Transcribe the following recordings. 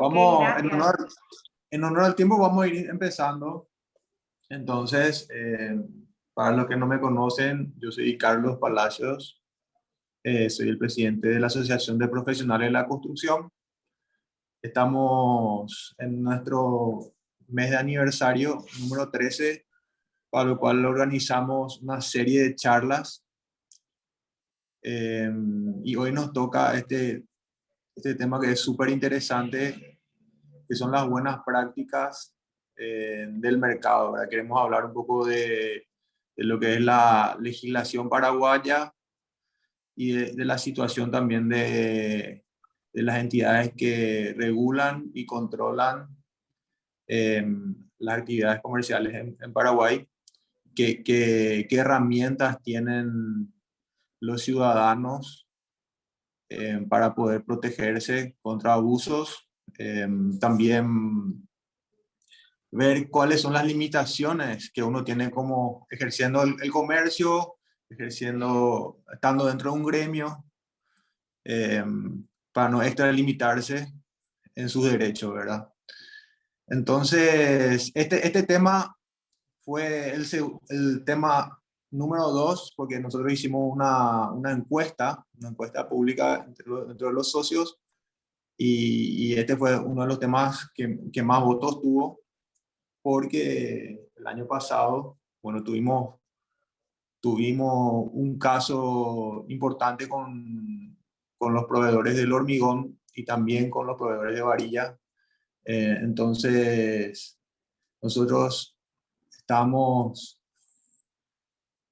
Ok, Vamos, gracias. en honor al tiempo, vamos a ir empezando. Entonces, para los que no me conocen, yo soy Carlos Palacios, soy el presidente de la Asociación de Profesionales de la Construcción. Estamos en nuestro mes de aniversario número 13, para lo cual organizamos una serie de charlas. Y hoy nos toca este tema que es súper interesante, que son las buenas prácticas del mercado, ¿verdad? Queremos hablar un poco de lo que es la legislación paraguaya y de la situación también de las entidades que regulan y controlan eh, las actividades comerciales en Paraguay. ¿Qué herramientas tienen los ciudadanos para poder protegerse contra abusos? También ver cuáles son las limitaciones que uno tiene como ejerciendo el comercio, estando dentro de un gremio, eh, para no extralimitarse en sus derechos, ¿verdad? Entonces, este tema fue el tema número 2, porque nosotros hicimos una encuesta pública entre los socios, y este fue uno de los temas que más votos tuvo, porque el año pasado, bueno, tuvimos un caso importante con los proveedores del hormigón y también con los proveedores de varilla. Entonces, nosotros estamos,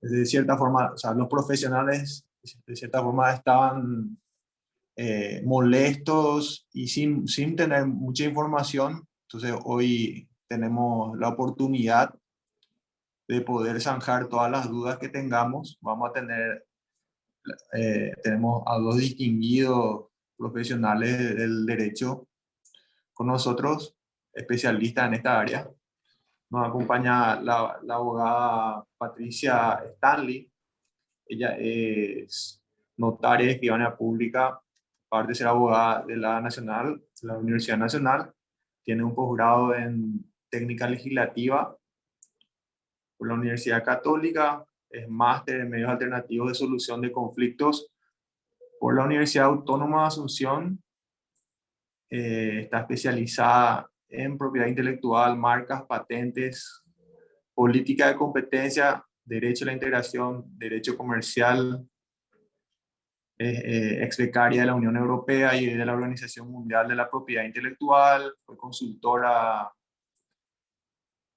de cierta forma, o sea, los profesionales, de cierta forma, estaban molestos y sin tener mucha información. Entonces, hoy tenemos la oportunidad de poder zanjar todas las dudas que tengamos. Tenemos a dos distinguidos profesionales del derecho con nosotros, especialistas en esta área. Nos acompaña la abogada Patricia Stanley. Ella es notaria y escribana pública, aparte de ser abogada de la Nacional, de la Universidad Nacional. Tiene un posgrado en técnica legislativa por la Universidad Católica, es máster en medios alternativos de solución de conflictos por la Universidad Autónoma de Asunción. Está especializada en propiedad intelectual, marcas, patentes, política de competencia, derecho a la integración, derecho comercial. Es ex becaria de la Unión Europea y de la Organización Mundial de la Propiedad Intelectual. Fue consultora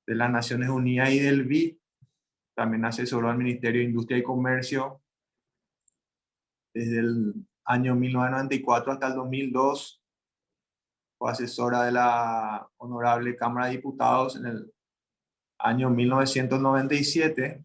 de las Naciones Unidas y del BID. También asesoró al Ministerio de Industria y Comercio desde el año 1994 hasta el 2002. Fue asesora de la Honorable Cámara de Diputados en el año 1997.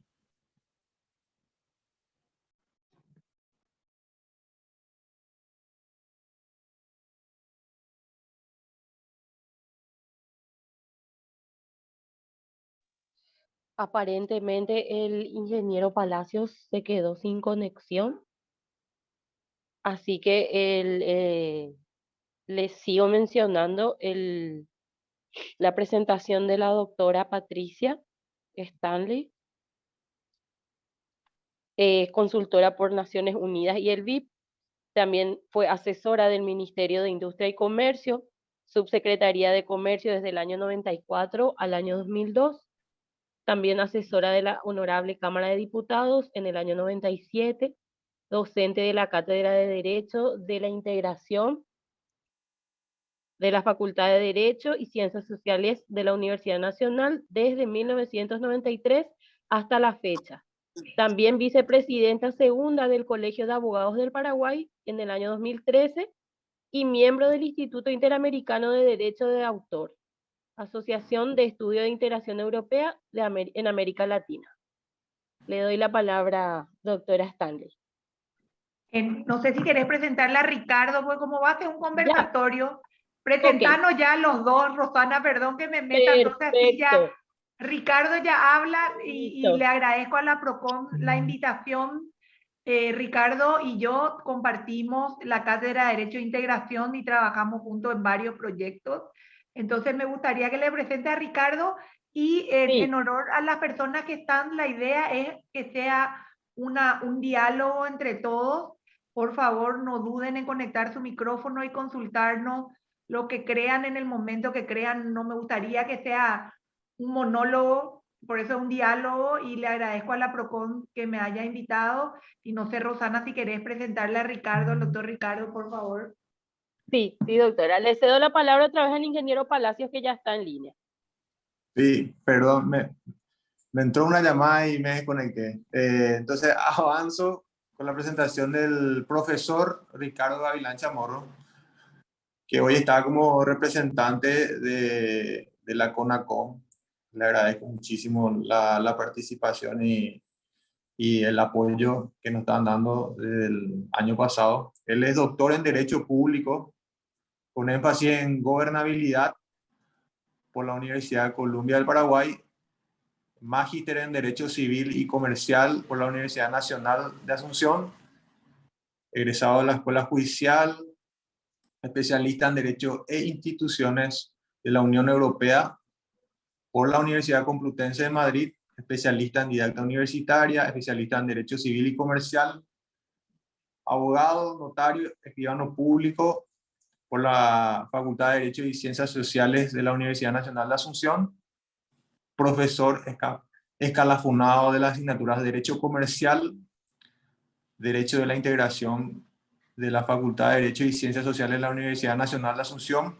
Aparentemente el ingeniero Palacios se quedó sin conexión, así que les sigo mencionando la presentación de la doctora Patricia Stanley, consultora por Naciones Unidas y el BIP. También fue asesora del Ministerio de Industria y Comercio, subsecretaría de Comercio desde el año 94 al año 2002. También asesora de la Honorable Cámara de Diputados en el año 97, docente de la Cátedra de Derecho de la Integración de la Facultad de Derecho y Ciencias Sociales de la Universidad Nacional desde 1993 hasta la fecha. También vicepresidenta segunda del Colegio de Abogados del Paraguay en el año 2013 y miembro del Instituto Interamericano de Derecho de Autor, Asociación de Estudio de Integración Europea en América Latina. Le doy la palabra, doctora Stanley. No sé si querés presentarla a Ricardo, porque como va a ser un conversatorio, presentanos Okay. ya los dos. Rosana, perdón que me meta, entonces así ya Ricardo ya habla y le agradezco a la PROCON la invitación Ricardo y yo compartimos la Cátedra de Derecho e Integración y trabajamos juntos en varios proyectos. Entonces me gustaría que le presente a Ricardo y Sí, en honor a las personas que están, la idea es que sea un diálogo entre todos. Por favor, no duden en conectar su micrófono y consultarnos lo que crean en el momento que crean. No me gustaría que sea un monólogo, por eso es un diálogo, y le agradezco a la PROCON que me haya invitado. Y no sé, Rosana, si querés presentarle a Ricardo, al doctor Ricardo, por favor. sí, doctora. Le cedo la palabra otra vez al ingeniero Palacios, que ya está en línea. Sí, perdón, me entró una llamada y me desconecté. Entonces avanzo con la presentación del profesor Ricardo Gavilán Chamorro, que hoy está como representante de la CONACOM. Le agradezco muchísimo la participación y el apoyo que nos están dando desde el año pasado. Él es doctor en Derecho Público, con énfasis en gobernabilidad por la Universidad de Columbia del Paraguay, magíster en Derecho Civil y Comercial por la Universidad Nacional de Asunción, egresado de la Escuela Judicial, especialista en Derecho e Instituciones de la Unión Europea por la Universidad Complutense de Madrid, especialista en didacta universitaria, especialista en Derecho Civil y Comercial, abogado, notario, escribano público por la Facultad de Derecho y Ciencias Sociales de la Universidad Nacional de Asunción, profesor escalafonado de las asignaturas de Derecho Comercial, Derecho de la Integración de la Facultad de Derecho y Ciencias Sociales de la Universidad Nacional de Asunción,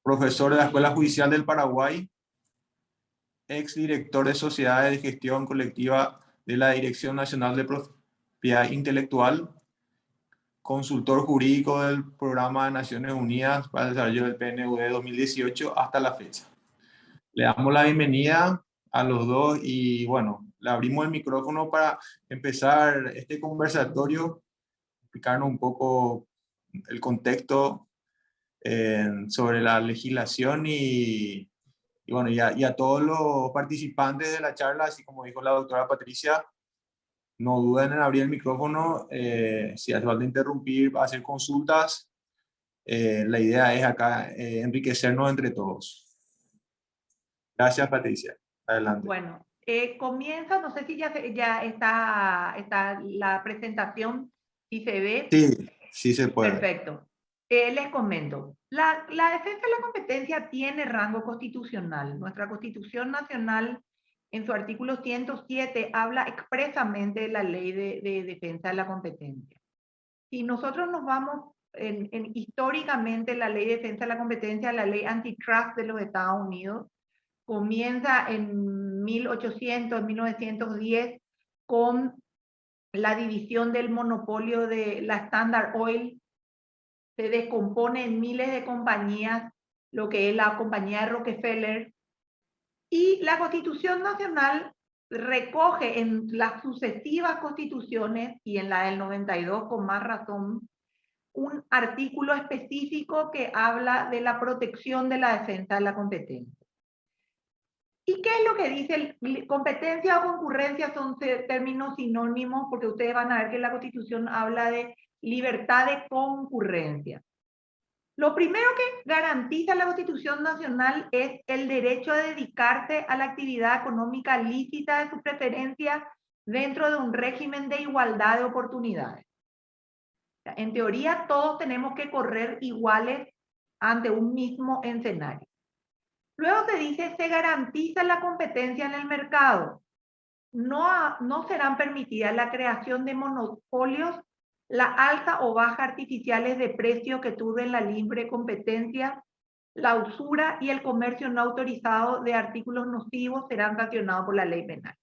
profesor de la Escuela Judicial del Paraguay, exdirector de Sociedades de Gestión Colectiva de la Dirección Nacional de Propiedad Intelectual, consultor jurídico del Programa de Naciones Unidas para el Desarrollo del PNUD 2018 hasta la fecha. Le damos la bienvenida a los dos y bueno, le abrimos el micrófono para empezar este conversatorio, explicarnos un poco el contexto sobre la legislación y bueno, y a todos los participantes de la charla, así como dijo la doctora Patricia, no duden en abrir el micrófono, si hace falta interrumpir, hacer consultas. La idea es acá enriquecernos entre todos. Gracias, Patricia. Adelante. Bueno, comienza, no sé si ya está la presentación, si se ve. Sí, sí se puede. Perfecto. Les comento, la defensa de la competencia tiene rango constitucional. Nuestra Constitución Nacional, en su artículo 107, habla expresamente de la ley de defensa de la competencia. Si nosotros nos vamos históricamente, la ley de defensa de la competencia, la ley antitrust de los Estados Unidos, comienza en 1800, 1910, con la división del monopolio de la Standard Oil. Se descompone en miles de compañías, lo que es la compañía de Rockefeller, y la Constitución Nacional recoge en las sucesivas constituciones y en la del 92 con más razón un artículo específico que habla de la protección de la defensa de la competencia. ¿Y qué es lo que dice? Competencia o concurrencia son términos sinónimos, porque ustedes van a ver que la Constitución habla de libertad de concurrencia. Lo primero que garantiza la Constitución Nacional es el derecho a dedicarse a la actividad económica lícita de su preferencia dentro de un régimen de igualdad de oportunidades. En teoría, todos tenemos que correr iguales ante un mismo escenario. Luego se dice, se garantiza la competencia en el mercado. No serán permitidas la creación de monopolios, la alza o baja artificiales de precios que turben la libre competencia, la usura y el comercio no autorizado de artículos nocivos serán sancionados por la ley penal.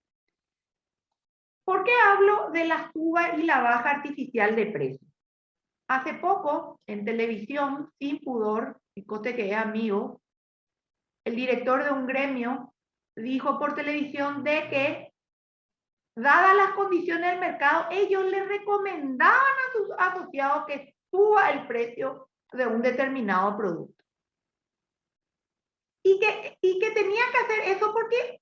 ¿Por qué hablo de la suba y la baja artificial de precios? Hace poco, en televisión, sin pudor, y coste que es amigo, el director de un gremio dijo por televisión de que, dadas las condiciones del mercado, ellos le recomendaban a sus asociados que suba el precio de un determinado producto. Y que tenía que hacer eso porque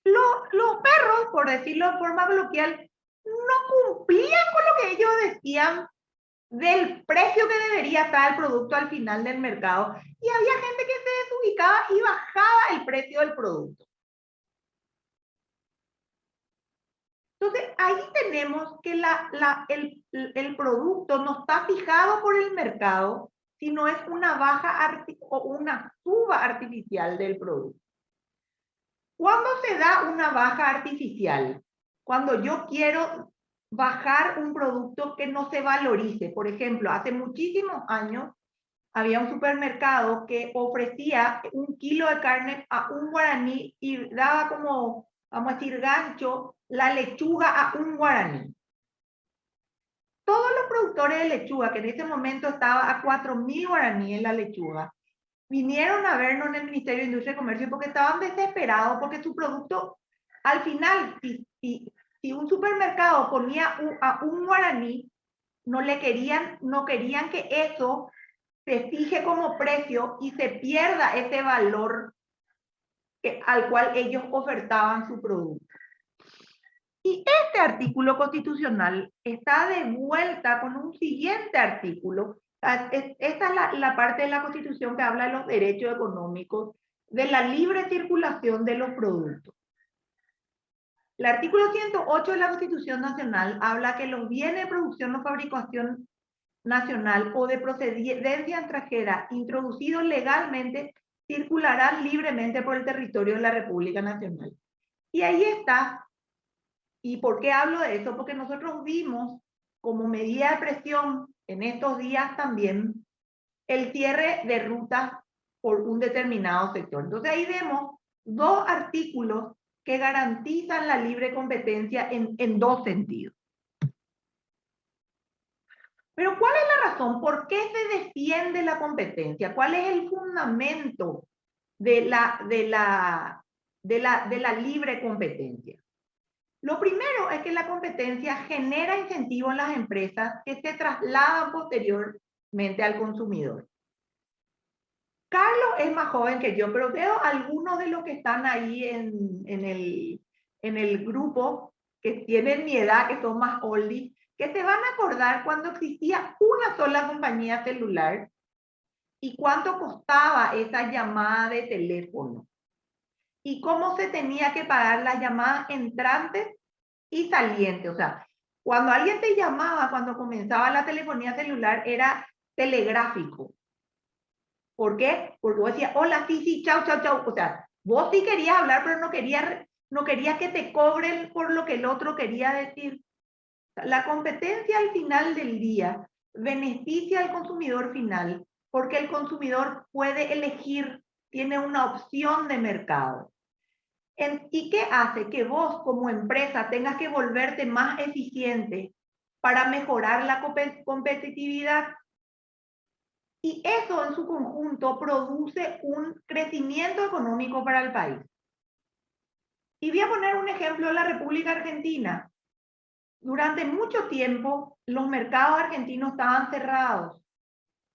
los perros, por decirlo de forma coloquial, no cumplían con lo que ellos decían del precio que debería estar el producto al final del mercado. Y había gente que se desubicaba y bajaba el precio del producto. Entonces, ahí tenemos que el producto no está fijado por el mercado, sino es una baja o una suba artificial del producto. ¿Cuándo se da una baja artificial? Cuando yo quiero bajar un producto que no se valorice. Por ejemplo, hace muchísimos años había un supermercado que ofrecía 1 kilo de carne a 1 guaraní y daba como, vamos a decir, gancho la lechuga a 1 guaraní. Todos los productores de lechuga, que en ese momento estaba a 4.000 guaraníes la lechuga, vinieron a vernos en el Ministerio de Industria y Comercio porque estaban desesperados porque su producto, al final, si un supermercado ponía a 1 guaraní, no querían que eso se fije como precio y se pierda ese valor al cual ellos ofertaban su producto. Y este artículo constitucional está de vuelta con un siguiente artículo. Esta es la parte de la Constitución que habla de los derechos económicos, de la libre circulación de los productos. El artículo 108 de la Constitución Nacional habla que los bienes de producción o fabricación nacional o de procedencia extranjera introducidos legalmente circularán libremente por el territorio de la República Nacional. Y ahí está. ¿Y por qué hablo de eso? Porque nosotros vimos como medida de presión en estos días también el cierre de rutas por un determinado sector. Entonces ahí vemos 2 artículos que garantizan la libre competencia en 2 sentidos. Pero ¿cuál es la razón? ¿Por qué se defiende la competencia? ¿Cuál es el fundamento de la libre competencia? Lo primero es que la competencia genera incentivos en las empresas que se trasladan posteriormente al consumidor. Carlos es más joven que yo, pero veo algunos de los que están ahí en el grupo, que tienen mi edad, que son más oldies, que se van a acordar cuando existía una sola compañía celular y cuánto costaba esa llamada de teléfono y cómo se tenía que pagar las llamadas entrantes y salientes. O sea, cuando alguien te llamaba, cuando comenzaba la telefonía celular, era telegráfico. ¿Por qué? Porque vos decías, hola, sí, chau, chau, chau. O sea, vos sí querías hablar, pero no querías que te cobren por lo que el otro quería decir. La competencia al final del día beneficia al consumidor final porque el consumidor puede elegir, tiene una opción de mercado. ¿Y qué hace? Que vos como empresa tengas que volverte más eficiente para mejorar la competitividad. Y eso en su conjunto produce un crecimiento económico para el país. Y voy a poner un ejemplo de la República Argentina. Durante mucho tiempo los mercados argentinos estaban cerrados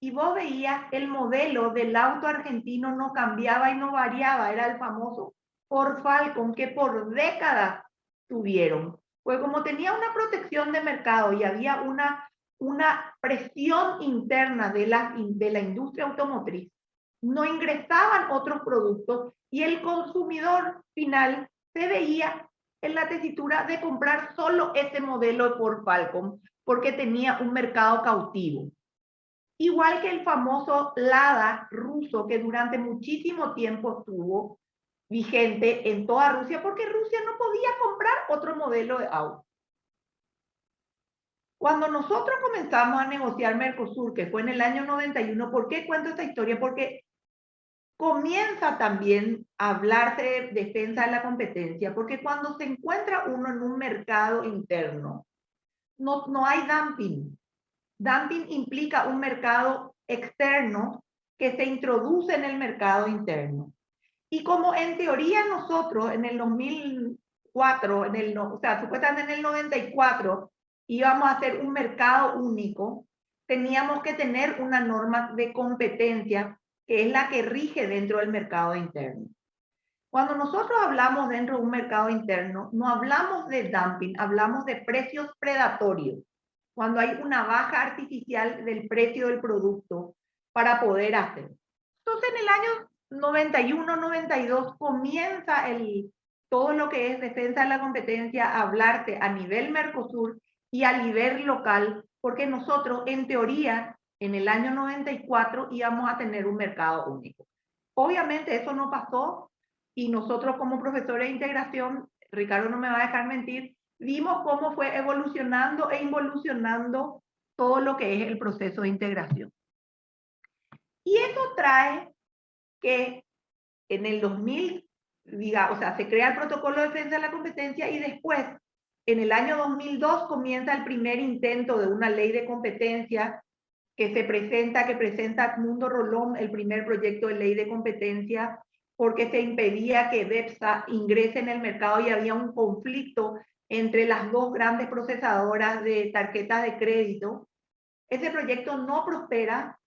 y vos veías el modelo del auto argentino no cambiaba y no variaba, era el famoso Ford Falcon que por décadas tuvieron. Pues como tenía una protección de mercado y había una presión interna de la industria automotriz, no ingresaban otros productos y el consumidor final se veía en la tesitura de comprar solo ese modelo de Ford Falcon porque tenía un mercado cautivo. Igual que el famoso Lada ruso que durante muchísimo tiempo estuvo vigente en toda Rusia porque Rusia no podía comprar otro modelo de auto. Cuando nosotros comenzamos a negociar Mercosur, que fue en el año 91, ¿por qué cuento esta historia? Porque comienza también a hablarse de defensa de la competencia, porque cuando se encuentra uno en un mercado interno, no hay dumping. Dumping implica un mercado externo que se introduce en el mercado interno. Y como en teoría nosotros en el 2004, o sea, supuestamente en el 94, íbamos a hacer un mercado único, teníamos que tener una norma de competencia que es la que rige dentro del mercado interno. Cuando nosotros hablamos dentro de un mercado interno, no hablamos de dumping, hablamos de precios predatorios. Cuando hay una baja artificial del precio del producto para poder hacer. Entonces, en el año 91, 92 comienza todo lo que es defensa de la competencia a hablarse a nivel Mercosur y a nivel local, porque nosotros, en teoría, en el año 94 íbamos a tener un mercado único. Obviamente eso no pasó y nosotros como profesores de integración, Ricardo no me va a dejar mentir, vimos cómo fue evolucionando e involucionando todo lo que es el proceso de integración. Y eso trae que en el 2000, o sea, se crea el protocolo de defensa de la competencia y después, en el año 2002, comienza el primer intento de una ley de competencia que presenta Mundo Rolón, el primer proyecto de ley de competencia, porque se impedía que BEPSA ingrese en el mercado y había un conflicto entre las dos grandes procesadoras de tarjetas de crédito. Ese proyecto no prospera.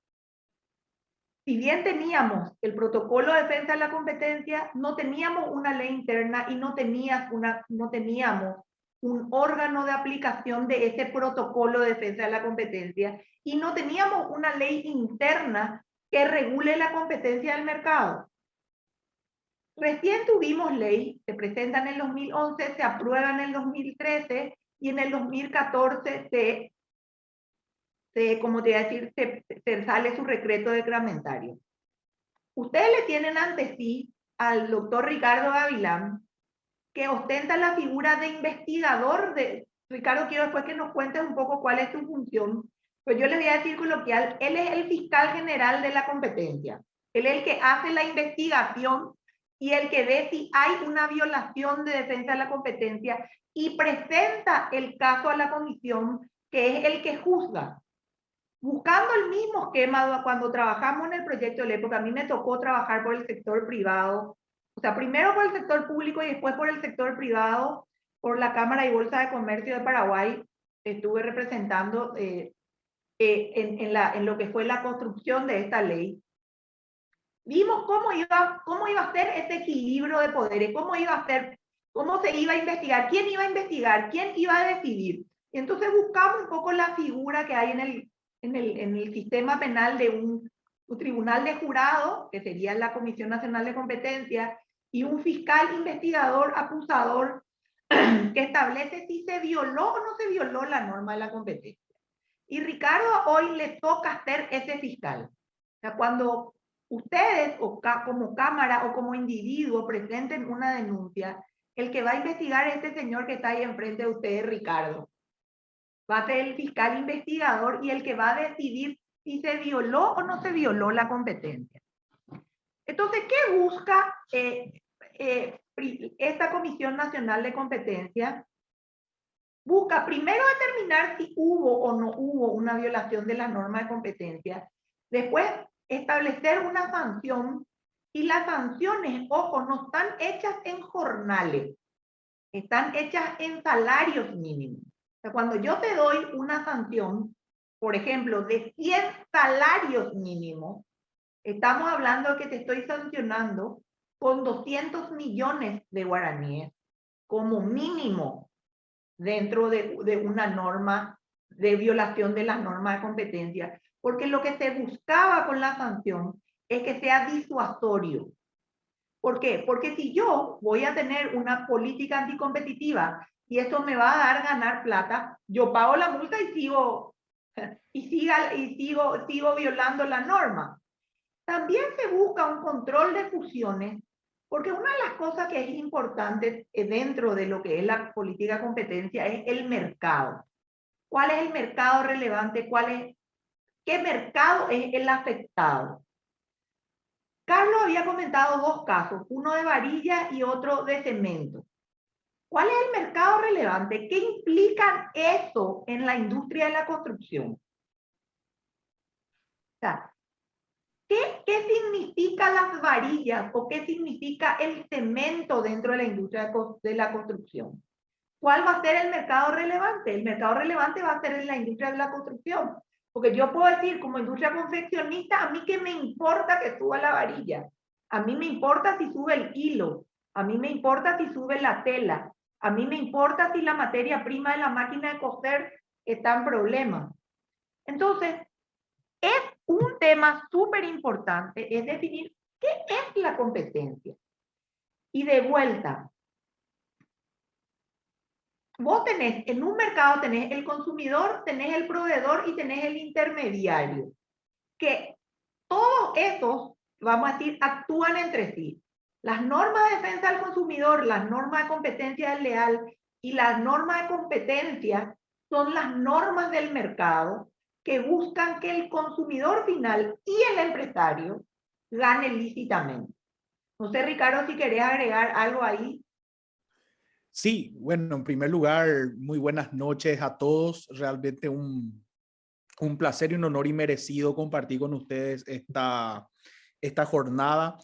Si bien teníamos el protocolo de defensa de la competencia, no teníamos una ley interna y no teníamos un órgano de aplicación de ese protocolo de defensa de la competencia y no teníamos una ley interna que regule la competencia del mercado. Recién tuvimos ley, se presenta en el 2011, se aprueba en el 2013 y en el 2014 como te iba a decir, se sale su decreto decrementario. Ustedes le tienen ante sí al doctor Ricardo Gavilán, que ostenta la figura de investigador de... Ricardo, quiero después que nos cuentes un poco cuál es tu función, pero yo les voy a decir coloquial, él es el fiscal general de la competencia. Él es el que hace la investigación y el que ve si hay una violación de defensa de la competencia y presenta el caso a la comisión, que es el que juzga. Buscando el mismo esquema cuando trabajamos en el proyecto de la época, a mí me tocó trabajar por el sector privado, o sea, primero por el sector público y después por el sector privado, por la Cámara y Bolsa de Comercio de Paraguay, estuve representando en lo que fue la construcción de esta ley. Vimos cómo iba a ser este equilibrio de poderes, cómo se iba a investigar, quién iba a decidir. Y entonces buscamos un poco la figura que hay en el sistema penal de un tribunal de jurado, que sería la Comisión Nacional de Competencia, y un fiscal investigador acusador que establece si se violó o no se violó la norma de la competencia. Y Ricardo hoy le toca ser ese fiscal. O sea, cuando ustedes como cámara o como individuo presenten una denuncia, el que va a investigar es este señor que está ahí enfrente de ustedes, Ricardo. Va a ser el fiscal investigador y el que va a decidir si se violó o no se violó la competencia. Entonces, ¿qué busca esta Comisión Nacional de Competencia? Busca primero determinar si hubo o no hubo una violación de la norma de competencia. Después, establecer una sanción. Y las sanciones, ojo, no están hechas en jornales. Están hechas en salarios mínimos. O sea, cuando yo te doy una sanción, por ejemplo, de 100 salarios mínimos, estamos hablando de que te estoy sancionando con 200 millones de guaraníes como mínimo dentro de una norma de violación de las normas de competencia, porque lo que se buscaba con la sanción es que sea disuasorio. ¿Por qué? Porque si yo voy a tener una política anticompetitiva y esto me va a dar ganar plata, yo pago la multa y sigo violando la norma. También se busca un control de fusiones, porque una de las cosas que es importante dentro de lo que es la política de competencia es el mercado. ¿Cuál es el mercado relevante? ¿Qué mercado es el afectado? Carlos había comentado dos casos, uno de varilla y otro de cemento. ¿Cuál es el mercado relevante? ¿Qué implica eso en la industria de la construcción? O sea, ¿qué significa las varillas o qué significa el cemento dentro de la industria de la construcción? ¿Cuál va a ser el mercado relevante? El mercado relevante va a ser en la industria de la construcción. Porque yo puedo decir, como industria confeccionista, a mí qué me importa que suba la varilla. A mí me importa si sube el hilo. A mí me importa si sube la tela. A mí me importa si la materia prima de la máquina de coser está en problemas. Entonces, es un tema súper importante, es definir qué es la competencia. Y de vuelta, vos tenés, en un mercado tenés el consumidor, tenés el proveedor y tenés el intermediario. Que todos esos, vamos a decir, actúan entre sí. Las normas de defensa del consumidor, las normas de competencia desleal y las normas de competencia son las normas del mercado que buscan que el consumidor final y el empresario ganen lícitamente. No sé, Ricardo, si querés agregar algo ahí. Sí, bueno, en primer lugar, muy buenas noches a todos. Realmente un placer y un honor inmerecido compartir con ustedes esta jornada.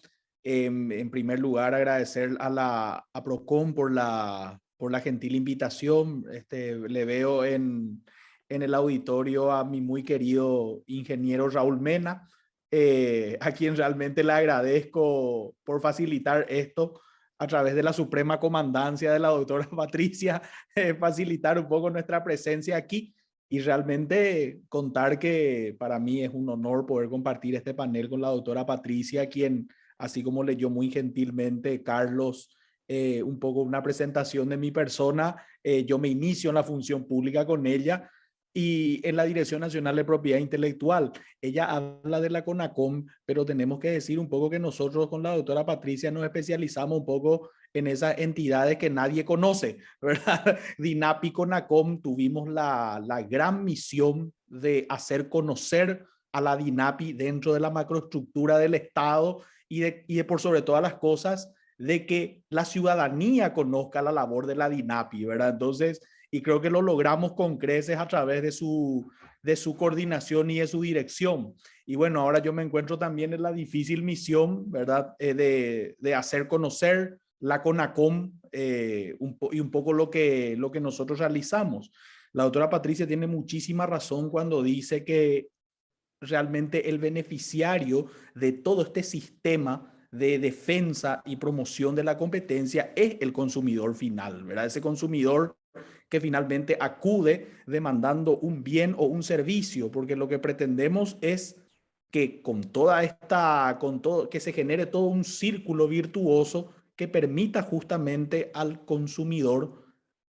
En primer lugar, agradecer a Procon por la gentil invitación. Le veo en el auditorio a mi muy querido ingeniero Raúl Mena, a quien realmente le agradezco por facilitar esto a través de la suprema comandancia de la doctora Patricia, facilitar un poco nuestra presencia aquí. Y realmente contar que para mí es un honor poder compartir este panel con la doctora Patricia, quien, así como leyó muy gentilmente Carlos, un poco una presentación de mi persona, yo me inicio en la función pública con ella y en la Dirección Nacional de Propiedad Intelectual. Ella habla de la CONACOM, pero tenemos que decir un poco que nosotros con la doctora Patricia nos especializamos un poco en esas entidades que nadie conoce, ¿verdad? DINAP y CONACOM tuvimos la gran misión de hacer conocer a la DINAPI dentro de la macroestructura del Estado y de por sobre todas las cosas, de que la ciudadanía conozca la labor de la DINAPI, ¿verdad? Entonces, y creo que lo logramos con creces a través de su coordinación y de su dirección. Y bueno, ahora yo me encuentro también en la difícil misión, ¿verdad? De hacer conocer la CONACOM y un poco lo que nosotros realizamos. La doctora Patricia tiene muchísima razón cuando dice que realmente el beneficiario de todo este sistema de defensa y promoción de la competencia es el consumidor final, ¿verdad? Ese consumidor que finalmente acude demandando un bien o un servicio, porque lo que pretendemos es que que se genere todo un círculo virtuoso que permita justamente al consumidor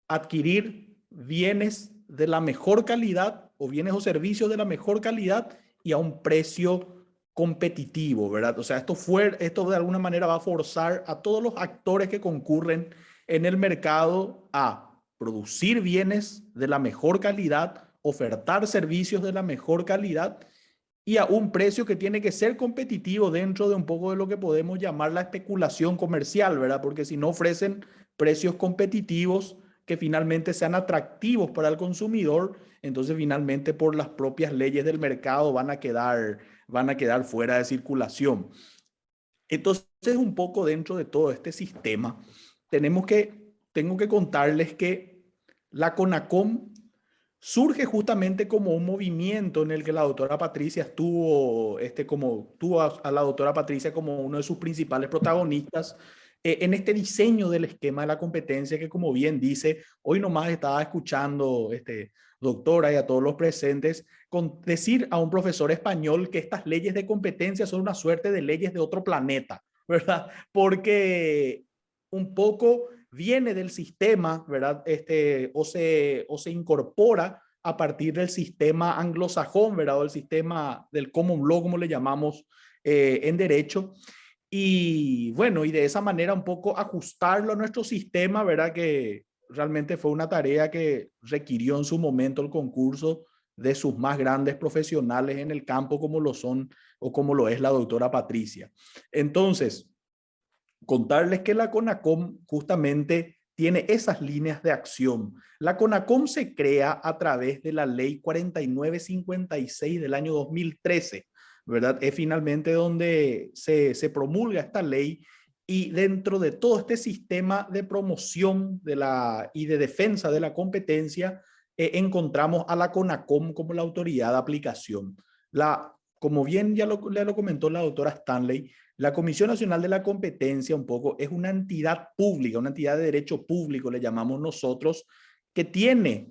adquirir bienes de la mejor calidad o bienes o servicios de la mejor calidad y a un precio competitivo, ¿verdad? O sea, esto de alguna manera va a forzar a todos los actores que concurren en el mercado a producir bienes de la mejor calidad, ofertar servicios de la mejor calidad y a un precio que tiene que ser competitivo dentro de un poco de lo que podemos llamar la especulación comercial, ¿verdad? Porque si no ofrecen precios competitivos que finalmente sean atractivos para el consumidor, entonces finalmente por las propias leyes del mercado van a quedar fuera de circulación. Entonces, un poco dentro de todo este sistema, tengo que contarles que la CONACOM surge justamente como un movimiento en el que la doctora Patricia tuvo a la doctora Patricia como uno de sus principales protagonistas en este diseño del esquema de la competencia que, como bien dice, hoy nomás estaba escuchando, doctora, y a todos los presentes, decir a un profesor español que estas leyes de competencia son una suerte de leyes de otro planeta, ¿verdad? Porque un poco viene del sistema, ¿verdad? O se incorpora a partir del sistema anglosajón, ¿verdad? O el sistema del common law, como le llamamos en derecho. Y bueno, y de esa manera un poco ajustarlo a nuestro sistema, ¿verdad? Que realmente fue una tarea que requirió en su momento el concurso de sus más grandes profesionales en el campo como lo son o como lo es la doctora Patricia. Entonces, contarles que la CONACOM justamente tiene esas líneas de acción. La CONACOM se crea a través de la ley 4956 del año 2013, ¿verdad? Es finalmente donde se promulga esta ley y dentro de todo este sistema de promoción y de defensa de la competencia, encontramos a la CONACOM como la autoridad de aplicación. La como bien ya lo comentó la doctora Stanley, la Comisión Nacional de la Competencia un poco es una entidad pública, una entidad de derecho público, le llamamos nosotros, que tiene,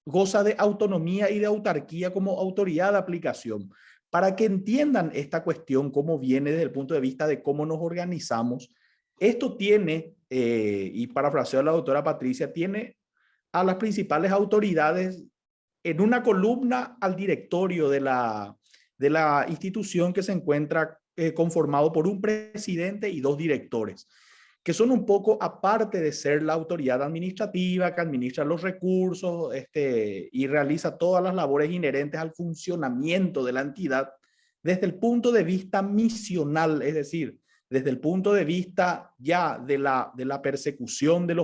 goza de autonomía y de autarquía como autoridad de aplicación. Para que entiendan esta cuestión, cómo viene desde el punto de vista de cómo nos organizamos, esto tiene, y parafraseo a la doctora Patricia, tiene a las principales autoridades en una columna al directorio de la institución, que se encuentra conformado por un presidente y 2 directores, que son un poco aparte de ser la autoridad administrativa que administra los recursos y realiza todas las labores inherentes al funcionamiento de la entidad desde el punto de vista misional, es decir, desde el punto de vista ya de la persecución de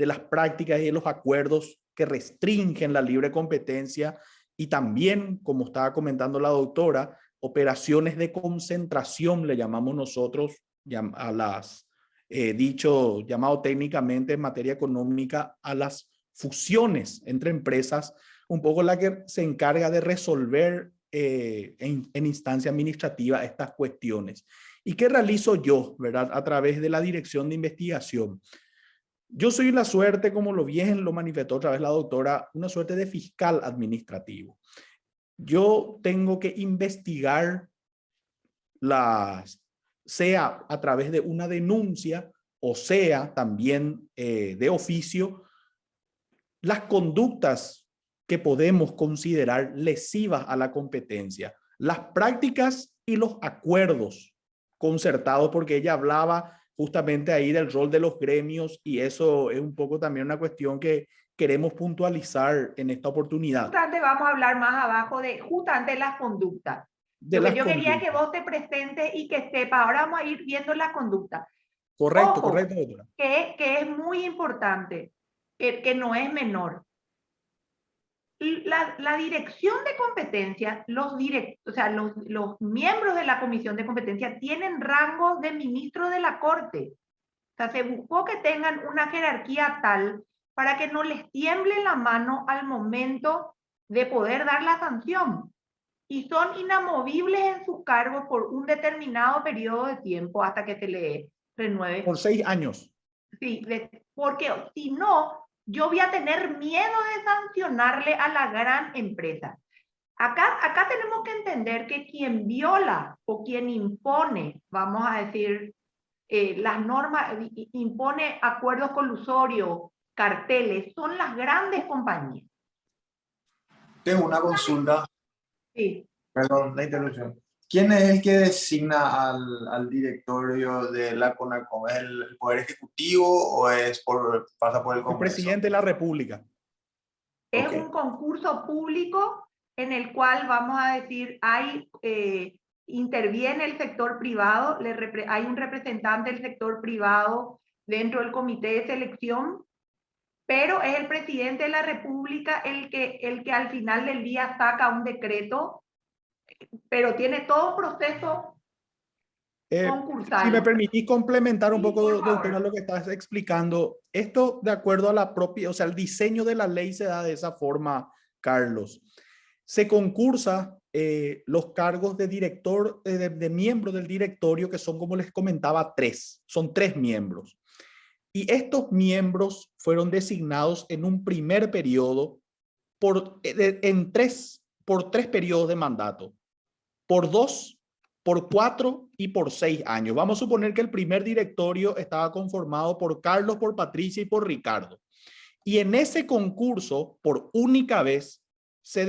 las prácticas y de los acuerdos que restringen la libre competencia, y también, como estaba comentando la doctora, operaciones de concentración, le llamamos nosotros a las, llamado técnicamente en materia económica, a las fusiones entre empresas, un poco la que se encarga de resolver en instancia administrativa estas cuestiones. ¿Y qué realizo yo, verdad? A través de la dirección de investigación. Yo soy la suerte, como bien lo manifestó otra vez la doctora, una suerte de fiscal administrativo. Yo tengo que investigar sea a través de una denuncia o sea también de oficio, las conductas que podemos considerar lesivas a la competencia, las prácticas y los acuerdos concertados, porque ella hablaba justamente ahí del rol de los gremios, y eso es un poco también una cuestión que queremos puntualizar en esta oportunidad. Justamente vamos a hablar más abajo de justamente las conductas. Lo que yo quería que vos te presentes y que sepas, ahora vamos a ir viendo las conductas. Correcto, Ojo, correcto, doctora. Que es muy importante, que no es menor. La dirección de competencia, los miembros de la comisión de competencia tienen rango de ministro de la Corte. O sea, se buscó que tengan una jerarquía tal para que no les tiemble la mano al momento de poder dar la sanción. Y son inamovibles en sus cargos por un determinado periodo de tiempo hasta que se le renueve. Por 6 años. Sí, porque si no, yo voy a tener miedo de sancionarle a la gran empresa. Acá tenemos que entender que quien viola o quien impone, vamos a decir, las normas, impone acuerdos colusorios, carteles, son las grandes compañías. Tengo una consulta. Sí. Perdón, la interrupción. ¿Quién es el que designa al directorio de la CONACOM? ¿Es el Poder Ejecutivo o pasa por el Congreso? El presidente de la República. Es un concurso público en el cual, vamos a decir, interviene el sector privado, hay un representante del sector privado dentro del comité de selección, pero es el presidente de la República el que al final del día saca un decreto, pero tiene todo un proceso concursal. Si me permitís complementar un poco, doctora, lo que estás explicando, esto de acuerdo a la propia, o sea, el diseño de la ley se da de esa forma, Carlos. Se concursa los cargos de director, de miembro del directorio, que son, como les comentaba, 3. Son 3 miembros. Y estos miembros fueron designados en un primer periodo por 3 periodos de mandato, por 2, por 4 y por 6 años. Vamos a suponer que el primer directorio estaba conformado por Carlos, por Patricia y por Ricardo. Y en ese concurso, por única vez, se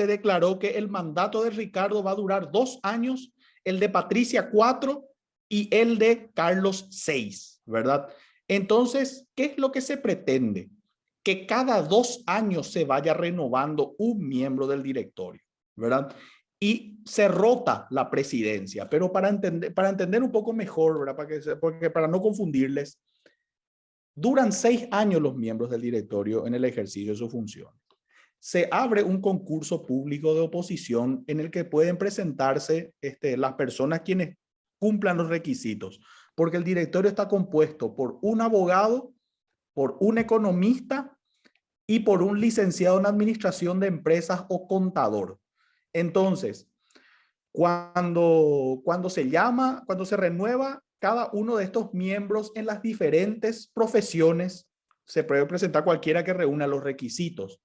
declaró que el mandato de Ricardo va a durar 2 años, el de Patricia 4 y el de Carlos 6, ¿verdad? Entonces, ¿qué es lo que se pretende? Que cada 2 años se vaya renovando un miembro del directorio, ¿verdad? Y se rota la presidencia, pero para entender un poco mejor, ¿verdad? Porque para no confundirles, duran 6 años los miembros del directorio en el ejercicio de su función. Se abre un concurso público de oposición en el que pueden presentarse las personas quienes cumplan los requisitos, porque el directorio está compuesto por un abogado, por un economista y por un licenciado en administración de empresas o contador. Entonces, cuando se renueva cada uno de estos miembros en las diferentes profesiones, se puede presentar cualquiera que reúna los requisitos.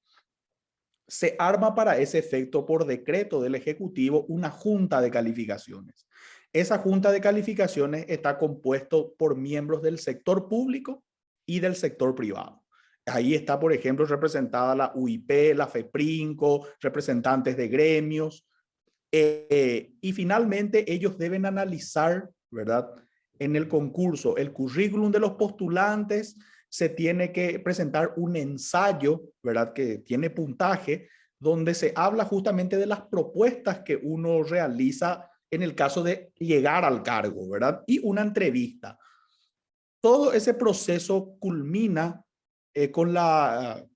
Se arma para ese efecto por decreto del Ejecutivo una junta de calificaciones. Esa junta de calificaciones está compuesto por miembros del sector público y del sector privado. Ahí está, por ejemplo, representada la UIP, la FEPRINCO, representantes de gremios. Y finalmente ellos deben analizar, ¿verdad? En el concurso, el currículum de los postulantes, se tiene que presentar un ensayo, ¿verdad? Que tiene puntaje, donde se habla justamente de las propuestas que uno realiza en el caso de llegar al cargo, ¿verdad? Y una entrevista. Todo ese proceso culmina con la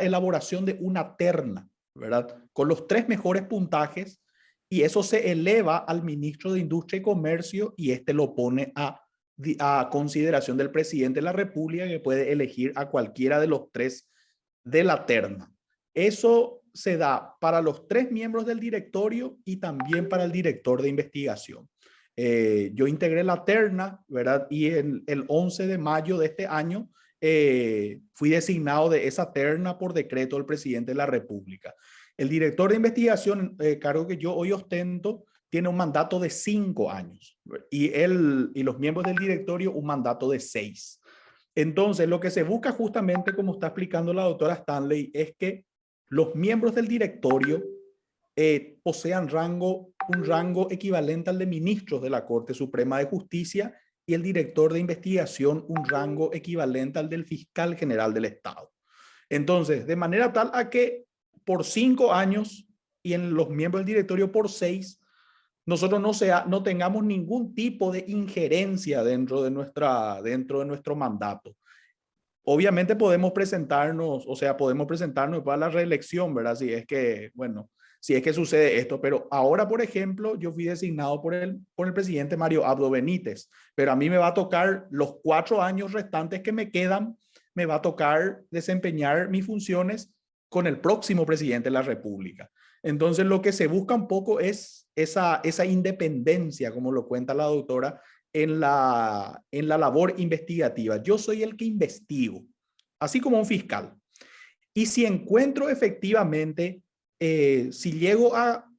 elaboración de una terna, ¿verdad? Con los 3 mejores puntajes, y eso se eleva al ministro de Industria y Comercio y este lo pone a consideración del presidente de la República, que puede elegir a cualquiera de los 3 de la terna. Eso se da para los 3 miembros del directorio y también para el director de investigación. Yo integré la terna, ¿verdad? Y el 11 de mayo de este año fui designado de esa terna por decreto del presidente de la República. El director de investigación, cargo que yo hoy ostento, tiene un mandato de 5 años y él y los miembros del directorio un mandato de 6. Entonces, lo que se busca justamente, como está explicando la doctora Stanley, es que los miembros del directorio posean un rango equivalente al de ministros de la Corte Suprema de Justicia y el director de investigación un rango equivalente al del fiscal general del Estado. Entonces, de manera tal a que por 5 años y en los miembros del directorio por 6, nosotros no tengamos ningún tipo de injerencia dentro de nuestro mandato. Obviamente podemos presentarnos para la reelección, ¿verdad? Si es que sucede esto, pero ahora, por ejemplo, yo fui designado por el presidente Mario Abdo Benítez, pero a mí me va a tocar los 4 años restantes que me quedan, me va a tocar desempeñar mis funciones con el próximo presidente de la República. Entonces, lo que se busca un poco es esa independencia, como lo cuenta la doctora, en la labor investigativa. Yo soy el que investigo, así como un fiscal. Y si encuentro efectivamente, si llego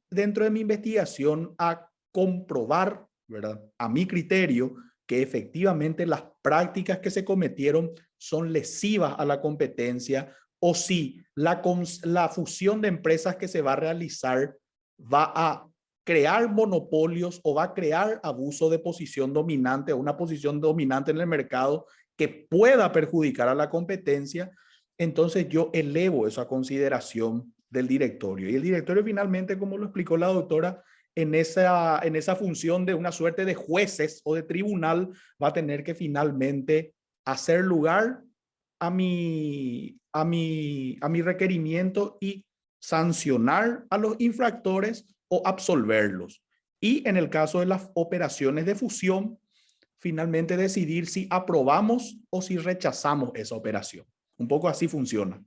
dentro de mi investigación a comprobar, ¿verdad? A mi criterio, que efectivamente las prácticas que se cometieron son lesivas a la competencia, o si la fusión de empresas que se va a realizar va a crear monopolios o va a crear abuso de posición dominante o una posición dominante en el mercado que pueda perjudicar a la competencia, entonces yo elevo esa consideración del directorio. Y el directorio finalmente, como lo explicó la doctora, en esa función de una suerte de jueces o de tribunal, va a tener que finalmente hacer lugar a mi requerimiento y sancionar a los infractores o absolverlos. Y en el caso de las operaciones de fusión, finalmente decidir si aprobamos o si rechazamos esa operación. Un poco así funciona.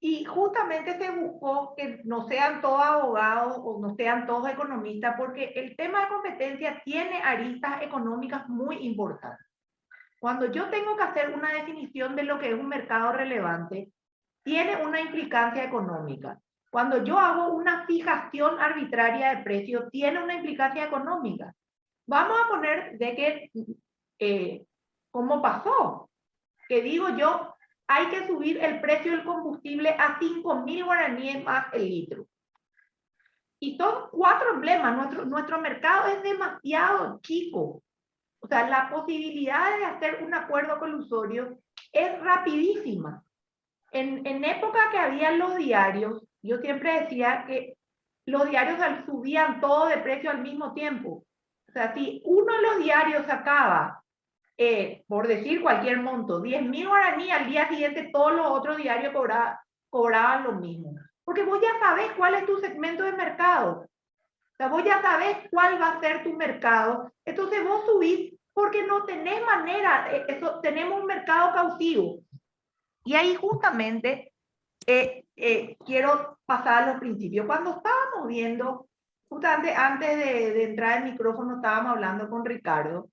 Y justamente se buscó que no sean todos abogados o no sean todos economistas, porque el tema de competencia tiene aristas económicas muy importantes. Cuando yo tengo que hacer una definición de lo que es un mercado relevante, tiene una implicancia económica. Cuando yo hago una fijación arbitraria de precios, tiene una implicancia económica. Vamos a poner de que, ¿cómo pasó? Que digo yo, hay que subir el precio del combustible a 5.000 guaraníes más el litro. Y son 4 emblemas. Nuestro mercado es demasiado chico. O sea, la posibilidad de hacer un acuerdo colusorio es rapidísima. En época que había los diarios, yo siempre decía que los diarios subían todo de precio al mismo tiempo. O sea, si uno de los diarios sacaba, por decir cualquier monto, 10.000 guaraníes, al día siguiente todos los otros diarios cobraban lo mismo. Porque vos ya sabés cuál es tu segmento de mercado. O sea, vos ya sabés cuál va a ser tu mercado. Entonces vos subís porque no tenés manera. Tenemos un mercado cautivo. Y ahí justamente quiero pasar a los principios. Cuando estábamos viendo Justamente antes de entrar al micrófono estábamos hablando con Ricardo.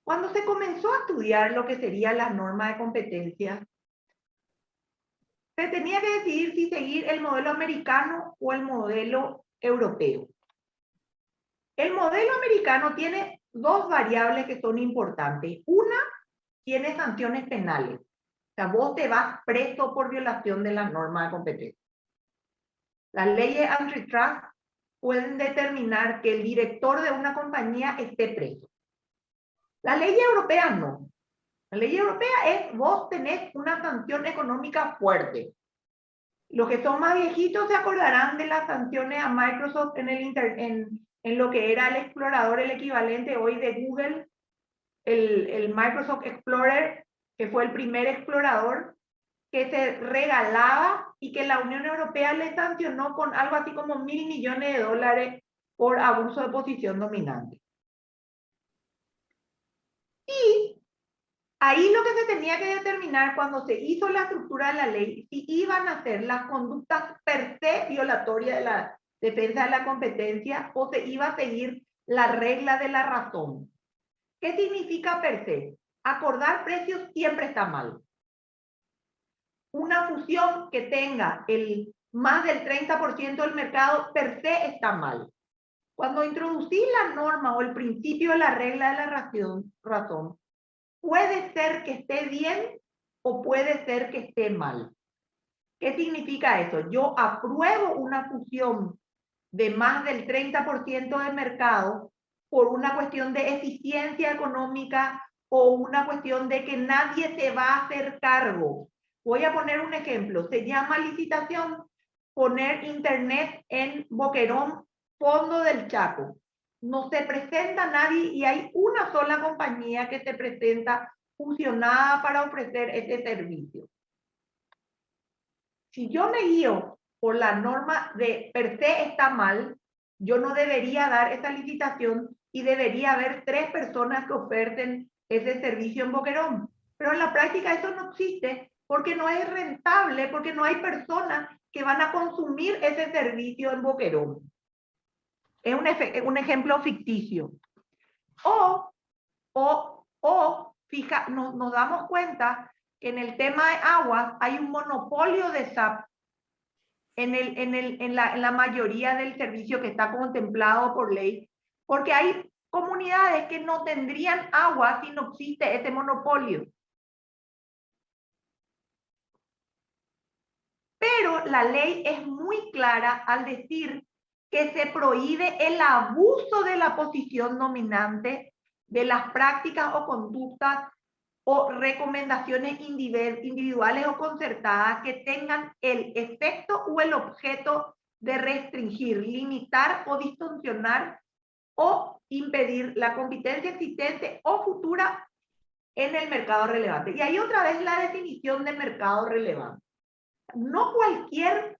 Cuando se comenzó a estudiar lo que serían las normas de competencia, se tenía que decidir si seguir el modelo americano o el modelo europeo. El modelo americano tiene dos variables que son importantes. Una, tiene sanciones penales. O sea, vos te vas preso por violación de las normas de competencia. Las leyes antitrust pueden determinar que el director de una compañía esté preso. La ley europea no. La ley europea es, vos tenés una sanción económica fuerte. Los que son más viejitos se acordarán de las sanciones a Microsoft en lo que era el explorador, el equivalente hoy de Google, el Microsoft Explorer, que fue el primer explorador que se regalaba y que la Unión Europea le sancionó con algo así como $1.000 millones por abuso de posición dominante. Y ahí lo que se tenía que determinar cuando se hizo la estructura de la ley, si iban a ser las conductas per se violatorias de la defensa de la competencia o se iba a seguir la regla de la razón. ¿Qué significa per se? Acordar precios siempre está mal. Una fusión que tenga más del 30% del mercado per se está mal. Cuando introducí la norma o el principio de la regla de la razón, puede ser que esté bien o puede ser que esté mal. ¿Qué significa eso? Yo apruebo una fusión de más del 30% del mercado por una cuestión de eficiencia económica o una cuestión de que nadie se va a hacer cargo. Voy a poner un ejemplo. Se llama licitación poner internet en Boquerón, fondo del Chaco. No se presenta nadie y hay una sola compañía que se presenta fusionada para ofrecer este servicio. Si yo me guío por la norma de per se está mal, yo no debería dar esa licitación y debería haber 3 personas que oferten ese servicio en Boquerón. Pero en la práctica eso no existe porque no es rentable, porque no hay personas que van a consumir ese servicio en Boquerón. Es un ejemplo ficticio. Nos damos cuenta que en el tema de aguas hay un monopolio de SAP en la mayoría del servicio que está contemplado por ley, porque hay comunidades que no tendrían agua si no existe ese monopolio. Pero la ley es muy clara al decir que se prohíbe el abuso de la posición dominante, de las prácticas o conductas o recomendaciones individuales o concertadas que tengan el efecto o el objeto de restringir, limitar o distorsionar o impedir la competencia existente o futura en el mercado relevante. Y ahí otra vez la definición de mercado relevante. No cualquier,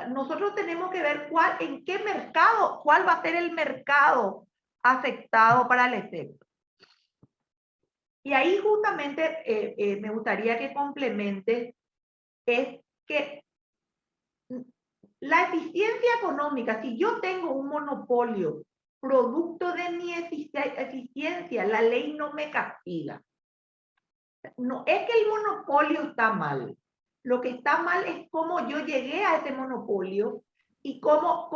nosotros tenemos que ver en qué mercado, cuál va a ser el mercado afectado para el efecto. Y ahí justamente me gustaría que complemente es que la eficiencia económica, si yo tengo un monopolio producto de mi eficiencia, la ley no me castiga. No es que el monopolio está mal. Lo que está mal es cómo yo llegué a ese monopolio y cómo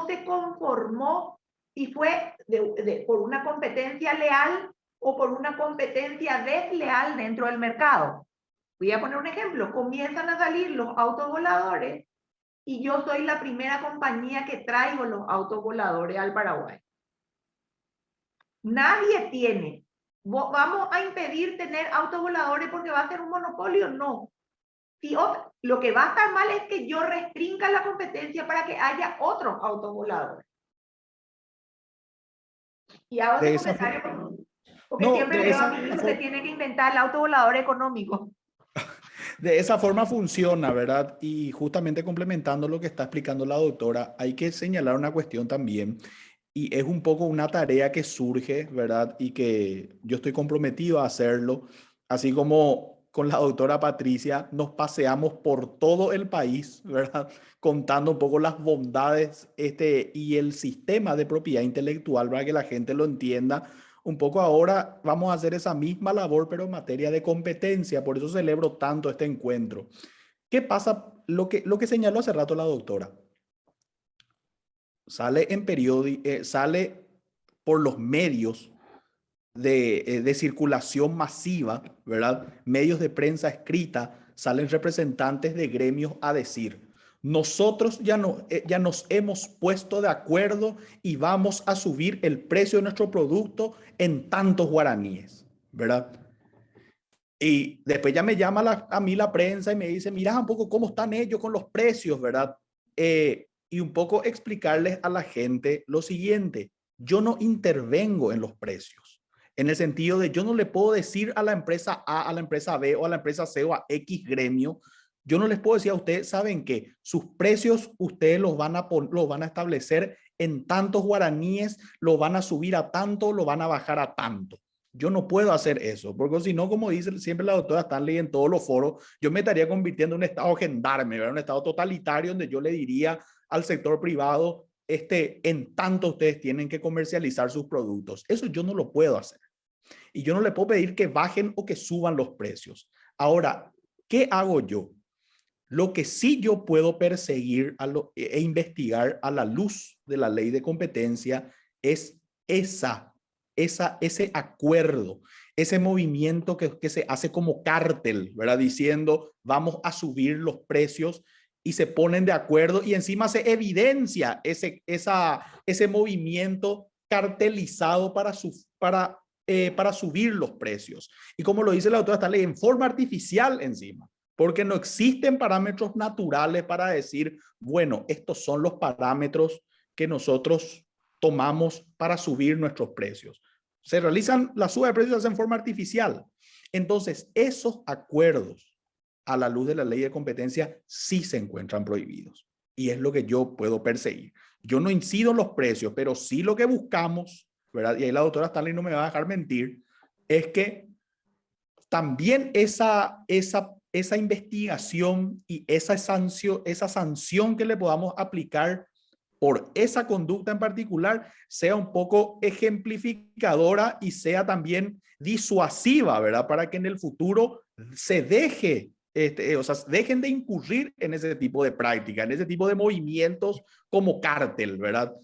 se conformó y fue por una competencia leal o por una competencia desleal dentro del mercado. Voy a poner un ejemplo. Comienzan a salir los autos voladores y yo soy la primera compañía que traigo los autos voladores al Paraguay. Nadie tiene. ¿Vamos a impedir tener autos voladores porque va a ser un monopolio? No. Lo que va a estar mal es que yo restringa la competencia para que haya otros autos voladores. Y hago ese comentario porque siempre veo a mi hijo que tiene que inventar el auto volador económico. De esa forma funciona, ¿verdad? Y justamente complementando lo que está explicando la doctora, hay que señalar una cuestión también, y es un poco una tarea que surge, ¿verdad? Y que yo estoy comprometido a hacerlo, así como con la doctora Patricia nos paseamos por todo el país, ¿verdad? Contando un poco las bondades y el sistema de propiedad intelectual para que la gente lo entienda. Un poco ahora vamos a hacer esa misma labor, pero en materia de competencia. Por eso celebro tanto este encuentro. ¿Qué pasa? Lo que señaló hace rato la doctora. Sale en sale por los medios de circulación masiva, ¿verdad? Medios de prensa escrita, salen representantes de gremios a decir, nosotros ya nos hemos puesto de acuerdo y vamos a subir el precio de nuestro producto en tantos guaraníes, ¿verdad? Y después ya me llama a mí la prensa y me dice, mira un poco cómo están ellos con los precios, ¿verdad? Y un poco explicarles a la gente lo siguiente, yo no intervengo en los precios, en el sentido de yo no le puedo decir a la empresa A, a la empresa B o a la empresa C o a X gremio, yo no les puedo decir a ustedes, ¿saben qué? Sus precios ustedes los van a establecer en tantos guaraníes, lo van a subir a tanto, lo van a bajar a tanto. Yo no puedo hacer eso, porque si no, como dice siempre la doctora Stanley en todos los foros, yo me estaría convirtiendo en un estado gendarme, ¿verdad? Un estado totalitario donde yo le diría al sector privado, en tanto ustedes tienen que comercializar sus productos. Eso yo no lo puedo hacer. Y yo no le puedo pedir que bajen o que suban los precios. Ahora, ¿qué hago yo? Lo que sí yo puedo perseguir e investigar a la luz de la ley de competencia es ese acuerdo, ese movimiento que se hace como cártel, ¿verdad? Diciendo, vamos a subir los precios y se ponen de acuerdo y encima se evidencia ese movimiento cartelizado para subir los precios. Y como lo dice la doctora Stanley, en forma artificial encima, porque no existen parámetros naturales para decir, bueno, estos son los parámetros que nosotros tomamos para subir nuestros precios. La suba de precios en forma artificial. Entonces, esos acuerdos a la luz de la ley de competencia sí se encuentran prohibidos. Y es lo que yo puedo perseguir. Yo no incido en los precios, pero sí lo que buscamos, ¿verdad? Y ahí la doctora Stanley no me va a dejar mentir, es que también esa investigación y esa sanción que le podamos aplicar por esa conducta en particular sea un poco ejemplificadora y sea también disuasiva, ¿verdad? Para que en el futuro se dejen de incurrir en ese tipo de práctica, en ese tipo de movimientos como cártel, ¿verdad?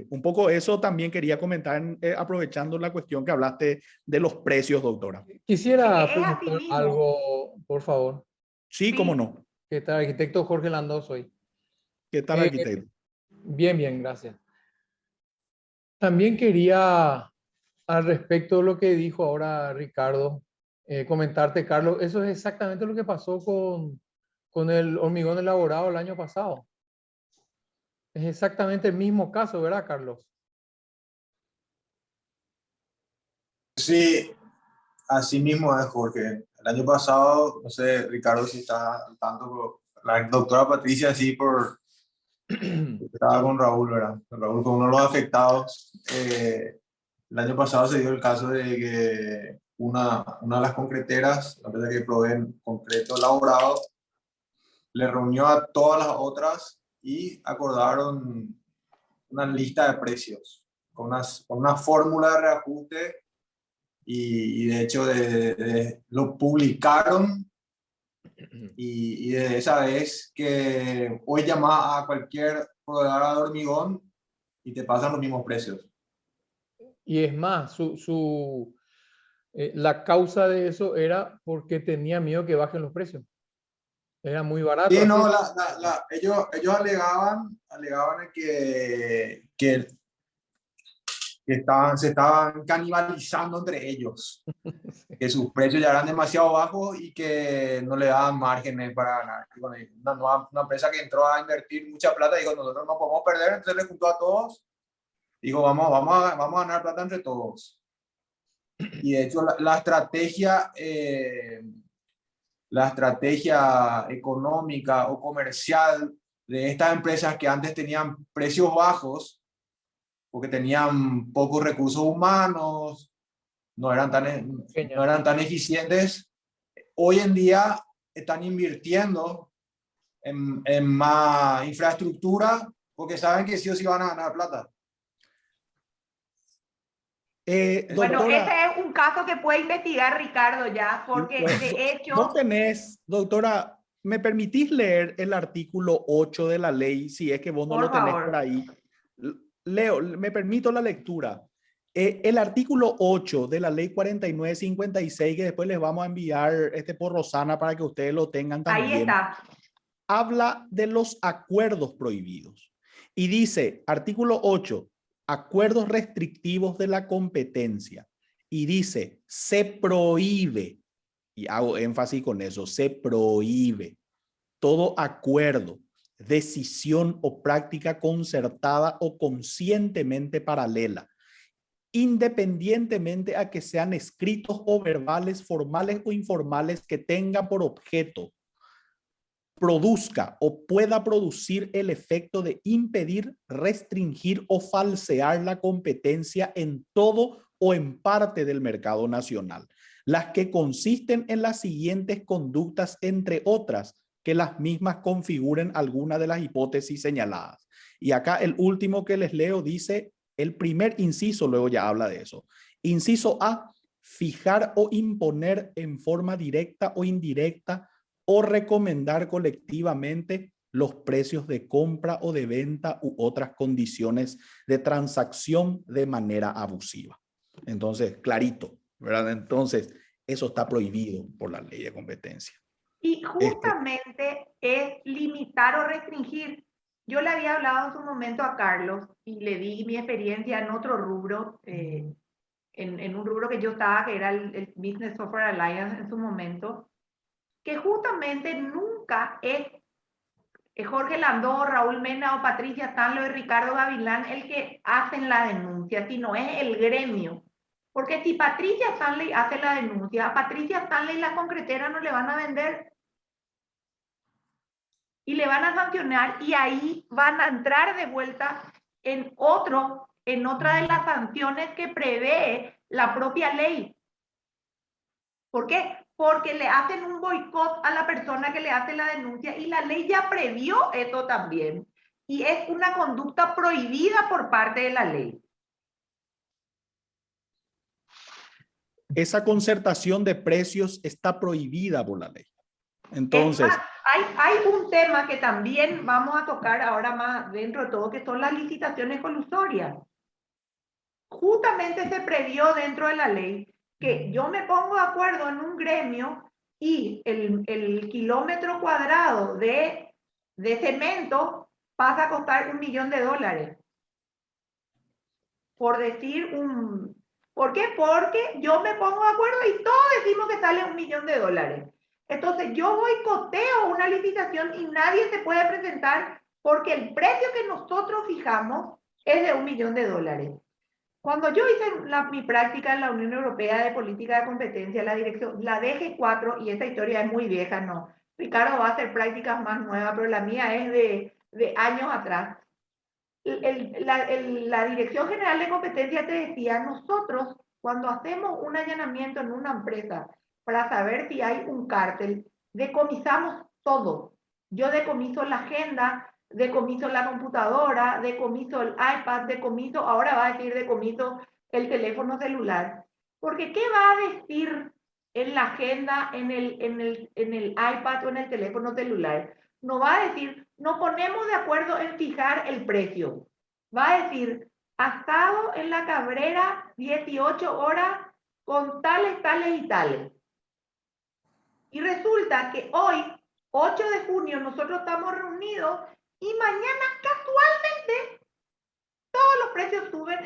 Un poco eso también quería comentar aprovechando la cuestión que hablaste de los precios, doctora. Quisiera Es así preguntar mismo. algo, por favor. Sí, cómo no. ¿Qué tal, arquitecto Jorge Landó soy? ¿Qué tal, arquitecto? Bien, gracias. También quería, al respecto de lo que dijo ahora Ricardo, comentarte, Carlos, eso es exactamente lo que pasó con el hormigón elaborado el año pasado. Es exactamente el mismo caso, ¿verdad, Carlos? Sí, así mismo es, Jorge. El año pasado, no sé, Ricardo, si está al tanto, la doctora Patricia, sí, estaba con Raúl, ¿verdad? Raúl fue uno de los afectados. El año pasado se dio el caso de que una de las concreteras, la empresa que provee concreto elaborado, le reunió a todas las otras y acordaron una lista de precios con una fórmula de reajuste y de hecho lo publicaron y de esa vez que hoy llamas a cualquier proveedor de hormigón y te pasan los mismos precios. Y es más, la causa de eso era porque tenía miedo que bajen los precios. Era muy barato. Sí, no, ellos alegaban que se estaban canibalizando entre ellos, que sus precios ya eran demasiado bajos y que no le daban márgenes para ganar. Una empresa que entró a invertir mucha plata dijo, nosotros no podemos perder, entonces le juntó a todos, dijo, vamos a ganar plata entre todos. Y de hecho la estrategia económica o comercial de estas empresas que antes tenían precios bajos, porque tenían pocos recursos humanos, no eran tan eficientes, hoy en día están invirtiendo en más infraestructura porque saben que sí o sí van a ganar plata. Bueno, Doctora, ese es un caso que puede investigar Ricardo ya, porque de hecho... vos tenés, doctora, ¿me permitís leer el artículo 8 de la ley? Si es que vos no Por lo tenés favor. por ahí. Leo, me permito la lectura. El artículo 8 de la ley 4956, que después les vamos a enviar por Rosana para que ustedes lo tengan Ahí también, está. habla de los acuerdos prohibidos. Y dice, artículo 8, acuerdos restrictivos de la competencia. Y dice, se prohíbe, y hago énfasis con eso, se prohíbe todo acuerdo, decisión o práctica concertada o conscientemente paralela, independientemente a que sean escritos o verbales, formales o informales, que tenga por objeto, produzca o pueda producir el efecto de impedir, restringir o falsear la competencia en todo o en parte del mercado nacional, las que consisten en las siguientes conductas, entre otras, que las mismas configuren alguna de las hipótesis señaladas. Y acá el último que les leo dice, el primer inciso luego ya habla de eso. Inciso A, fijar o imponer en forma directa o indirecta o recomendar colectivamente los precios de compra o de venta u otras condiciones de transacción de manera abusiva. Entonces, clarito, ¿verdad? Entonces, eso está prohibido por la ley de competencia. Y justamente es limitar o restringir. Yo le había hablado en su momento a Carlos y le di mi experiencia en otro rubro, en un rubro que yo estaba, que era el Business Software Alliance en su momento, que justamente nunca es Jorge Landó, Raúl Mena o Patricia Stanley y Ricardo Gavilán el que hacen la denuncia, sino es el gremio. Porque si Patricia Stanley hace la denuncia, a Patricia Stanley la concretera no le van a vender y le van a sancionar, y ahí van a entrar de vuelta en otra de las sanciones que prevé la propia ley. ¿Por qué? Porque le hacen un boicot a la persona que le hace la denuncia, y la ley ya previó esto también. Y es una conducta prohibida por parte de la ley. Esa concertación de precios está prohibida por la ley. Entonces, es más, hay un tema que también vamos a tocar ahora más dentro de todo, que son las licitaciones colusorias. Justamente se previó dentro de la ley que yo me pongo de acuerdo en un gremio y el kilómetro cuadrado de cemento pasa a costar $1 millón. Por decir un... ¿Por qué? Porque yo me pongo de acuerdo y todos decimos que sale $1 millón. Entonces yo boicoteo una licitación y nadie se puede presentar porque el precio que nosotros fijamos es de $1 millón. Cuando yo hice mi práctica en la Unión Europea de Política de Competencia, la DG4, y esta historia es muy vieja, no, Ricardo va a hacer prácticas más nuevas, pero la mía es de años atrás. La Dirección General de Competencia te decía, nosotros cuando hacemos un allanamiento en una empresa para saber si hay un cártel, decomisamos todo. Yo decomiso la agenda, decomiso la computadora, decomiso el iPad, decomiso, ahora va a decir decomiso el teléfono celular. Porque ¿qué va a decir en la agenda, en el iPad o en el teléfono celular? No va a decir, nos ponemos de acuerdo en fijar el precio. Va a decir, asado en la Cabrera 18 horas con tales, tales y tales. Y resulta que hoy, 8 de junio, nosotros estamos reunidos y mañana casualmente todos los precios suben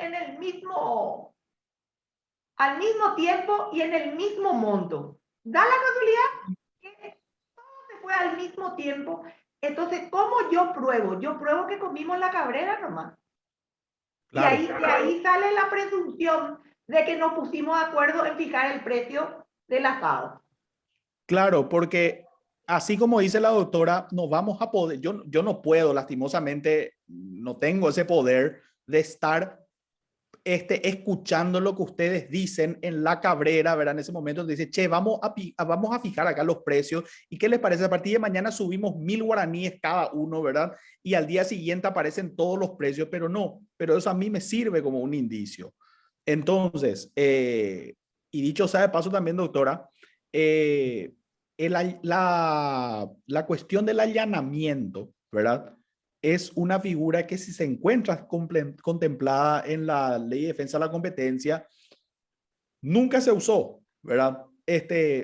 al mismo tiempo y en el mismo monto. Da la casualidad que todo se fue al mismo tiempo. Entonces, ¿cómo yo pruebo? Yo pruebo que comimos la Cabrera nomás. Claro. Y ahí sale la presunción de que nos pusimos de acuerdo en fijar el precio del asado. Claro, porque así como dice la doctora, no vamos a poder, yo no puedo, lastimosamente, no tengo ese poder de estar escuchando lo que ustedes dicen en la Cabrera, ¿verdad? En ese momento dice, che, vamos a fijar acá los precios. ¿Y qué les parece? A partir de mañana subimos 1000 guaraníes cada uno, ¿verdad? Y al día siguiente aparecen todos los precios, pero no, pero eso a mí me sirve como un indicio. Entonces, y dicho sea de paso también, doctora, la cuestión del allanamiento, ¿verdad? Es una figura que si se encuentra contemplada en la Ley de Defensa de la Competencia, nunca se usó, ¿verdad?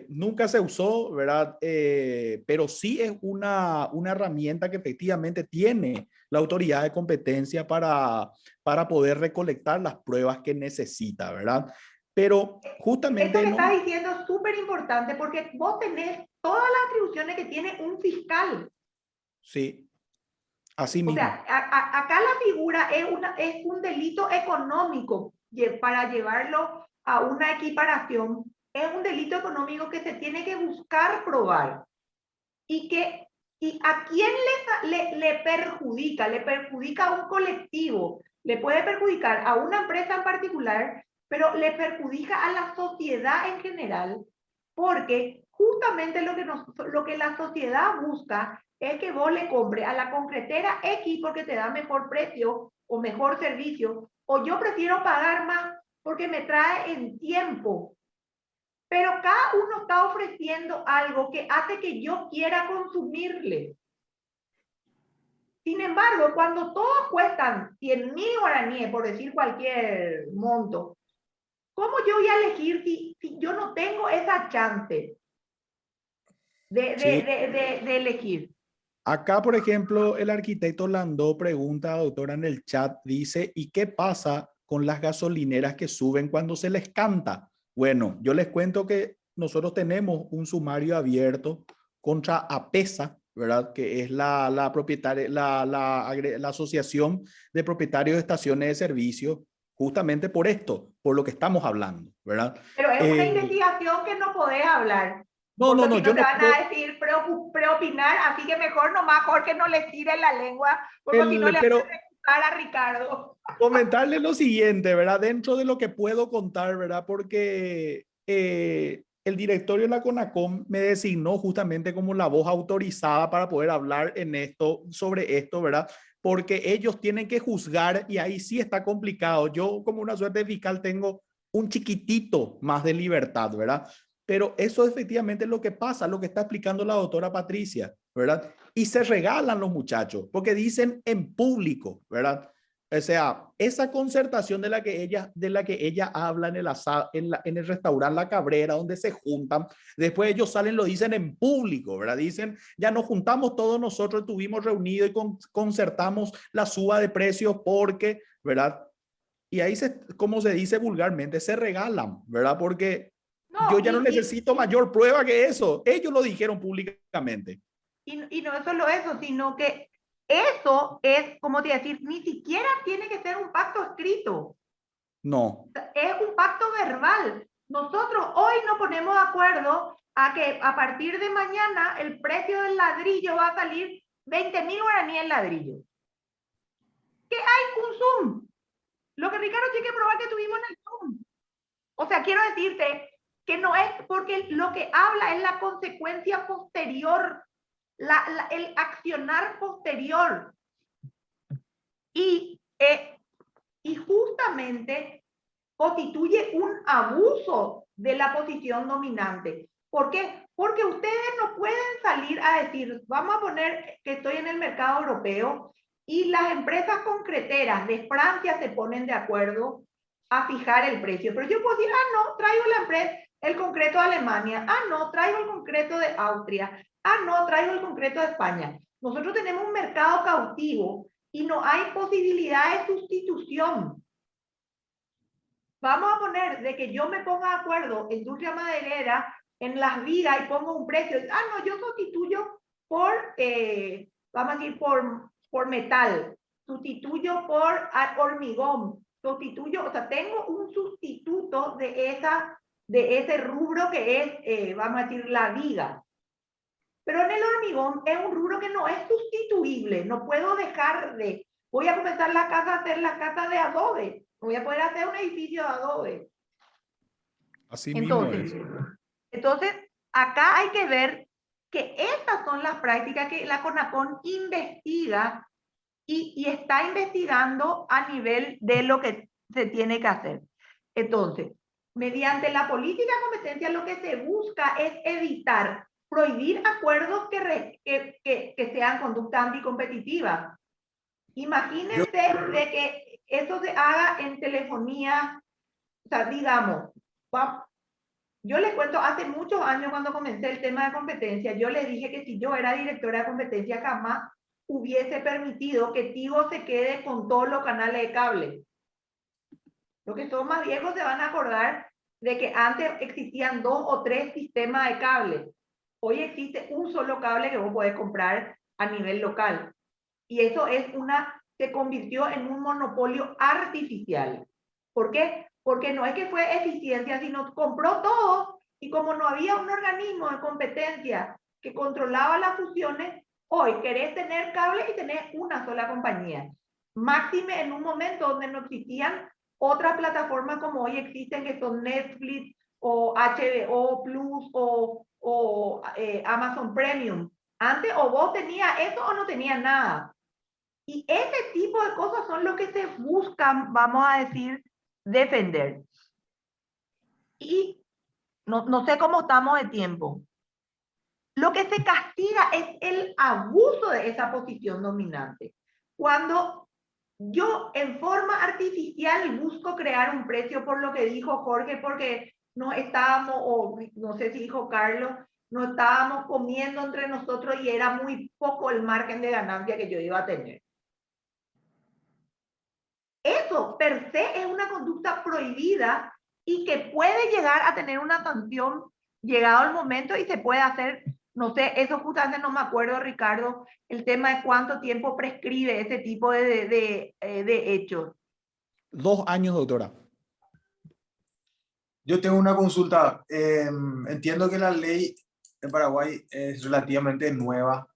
Nunca se usó, ¿verdad? Pero sí es una herramienta que efectivamente tiene la autoridad de competencia para poder recolectar las pruebas que necesita, ¿verdad? Pero justamente... Esto que estás diciendo es súper importante porque vos tenés todas las atribuciones que tiene un fiscal. Sí, así O mismo. sea, acá la figura es un delito económico para llevarlo a una equiparación. Es un delito económico que se tiene que buscar probar. ¿Y a quién le perjudica? Le perjudica a un colectivo, le puede perjudicar a una empresa en particular, pero le perjudica a la sociedad en general, porque justamente lo que la sociedad busca es que vos le compres a la concretera X porque te da mejor precio o mejor servicio, o yo prefiero pagar más porque me trae en tiempo. Pero cada uno está ofreciendo algo que hace que yo quiera consumirle. Sin embargo, cuando todos cuestan 100.000 guaraníes, por decir cualquier monto, ¿cómo yo voy a elegir si yo no tengo esa chance de elegir? Acá, por ejemplo, el arquitecto Landó pregunta, doctora, en el chat, dice, ¿y qué pasa con las gasolineras que suben cuando se les canta? Bueno, yo les cuento que nosotros tenemos un sumario abierto contra APESA, ¿verdad? Que es la propietaria, la Asociación de Propietarios de Estaciones de Servicio, justamente por esto, por lo que estamos hablando, ¿verdad? Pero es una investigación que no podés hablar. No, Porque no, si yo no te no van puedo, a decir preopinar, así que mejor nomás Jorge no le tire la lengua, porque si no le van pero a ejecutar a Ricardo. comentarle lo siguiente, ¿verdad? Dentro de lo que puedo contar, ¿verdad? Porque el directorio de la CONACOM me designó justamente como la voz autorizada para poder hablar sobre esto, ¿verdad? Porque ellos tienen que juzgar y ahí sí está complicado. Yo como una suerte de fiscal tengo un chiquitito más de libertad, ¿verdad? Pero eso efectivamente es lo que pasa, lo que está explicando la doctora Patricia, ¿verdad? Y se regalan los muchachos porque dicen en público, ¿verdad? O sea, esa concertación de la que ella habla en el restaurante La Cabrera, donde se juntan, después ellos salen, lo dicen en público, ¿verdad? Dicen, ya nos juntamos todos nosotros, estuvimos reunidos y concertamos la suba de precios porque, ¿verdad? Y ahí, como se dice vulgarmente, se regalan, ¿verdad? Porque yo No, ya no necesito mayor prueba que eso. Ellos lo dijeron públicamente. y no solo eso, sino que eso es, como te decir, ni siquiera tiene que ser un pacto escrito. No. Es un pacto verbal. Nosotros hoy nos ponemos de acuerdo a que a partir de mañana el precio del ladrillo va a salir 20.000 guaraníes el ladrillo. ¿Qué hay? Un Zoom. Lo que Ricardo tiene que probar que tuvimos en el Zoom. O sea, quiero decirte que no es porque lo que habla es la consecuencia posterior, el accionar posterior. Y justamente constituye un abuso de la posición dominante. ¿Por qué? Porque ustedes no pueden salir a decir, vamos a poner que estoy en el mercado europeo y las empresas concreteras de Francia se ponen de acuerdo a fijar el precio. Pero yo puedo decir, no, traigo el concreto de Alemania, no, traigo el concreto de Austria, no, traigo el concreto de España. Nosotros tenemos un mercado cautivo y no hay posibilidad de sustitución. Vamos a poner de que yo me ponga de acuerdo, industria maderera, en Las Vigas y pongo un precio. No, yo sustituyo por, vamos a decir, por metal, sustituyo por hormigón, sustituyo, o sea, tengo un sustituto de ese rubro que es, vamos a decir, la viga. Pero en el hormigón es un rubro que no es sustituible, no puedo dejar de, voy a comenzar a hacer la casa de adobe. voy a poder hacer un edificio de adobe. Así mismo Entonces, es. entonces, acá hay que ver que estas son las prácticas que la CONACON investiga y está investigando a nivel de lo que se tiene que hacer. Entonces, mediante la política de competencia lo que se busca es evitar, prohibir acuerdos que sean conducta anticompetitiva. Imagínense de que eso se haga en telefonía, o sea, digamos, yo les cuento, hace muchos años cuando comencé el tema de competencia, yo les dije que si yo era directora de competencia jamás hubiese permitido que Tigo se quede con todos los canales de cable. Los que son más viejos se van a acordar de que antes existían 2 o 3 sistemas de cable. Hoy existe un solo cable que vos podés comprar a nivel local. Y eso se convirtió en un monopolio artificial. ¿Por qué? Porque no es que fue eficiencia, sino compró todo y como no había un organismo de competencia que controlaba las fusiones, hoy querés tener cable y tenés una sola compañía. Máxime en un momento donde no existían otras plataformas como hoy existen, que son Netflix o HBO Plus o Amazon Premium. Antes o vos tenías eso o no tenías nada. Y ese tipo de cosas son lo que se buscan, vamos a decir, defender. Y no sé cómo estamos de tiempo. Lo que se castiga es el abuso de esa posición dominante. Cuando yo en forma artificial busco crear un precio por lo que dijo Jorge, porque nos estábamos, o no sé si dijo Carlos, nos estábamos comiendo entre nosotros y era muy poco el margen de ganancia que yo iba a tener. Eso per se es una conducta prohibida y que puede llegar a tener una sanción llegado el momento y se puede hacer, no sé, eso justamente no me acuerdo, Ricardo, el tema de cuánto tiempo prescribe ese tipo de hechos. 2 años, doctora. Yo tengo una consulta. Entiendo que la ley en Paraguay es relativamente nueva,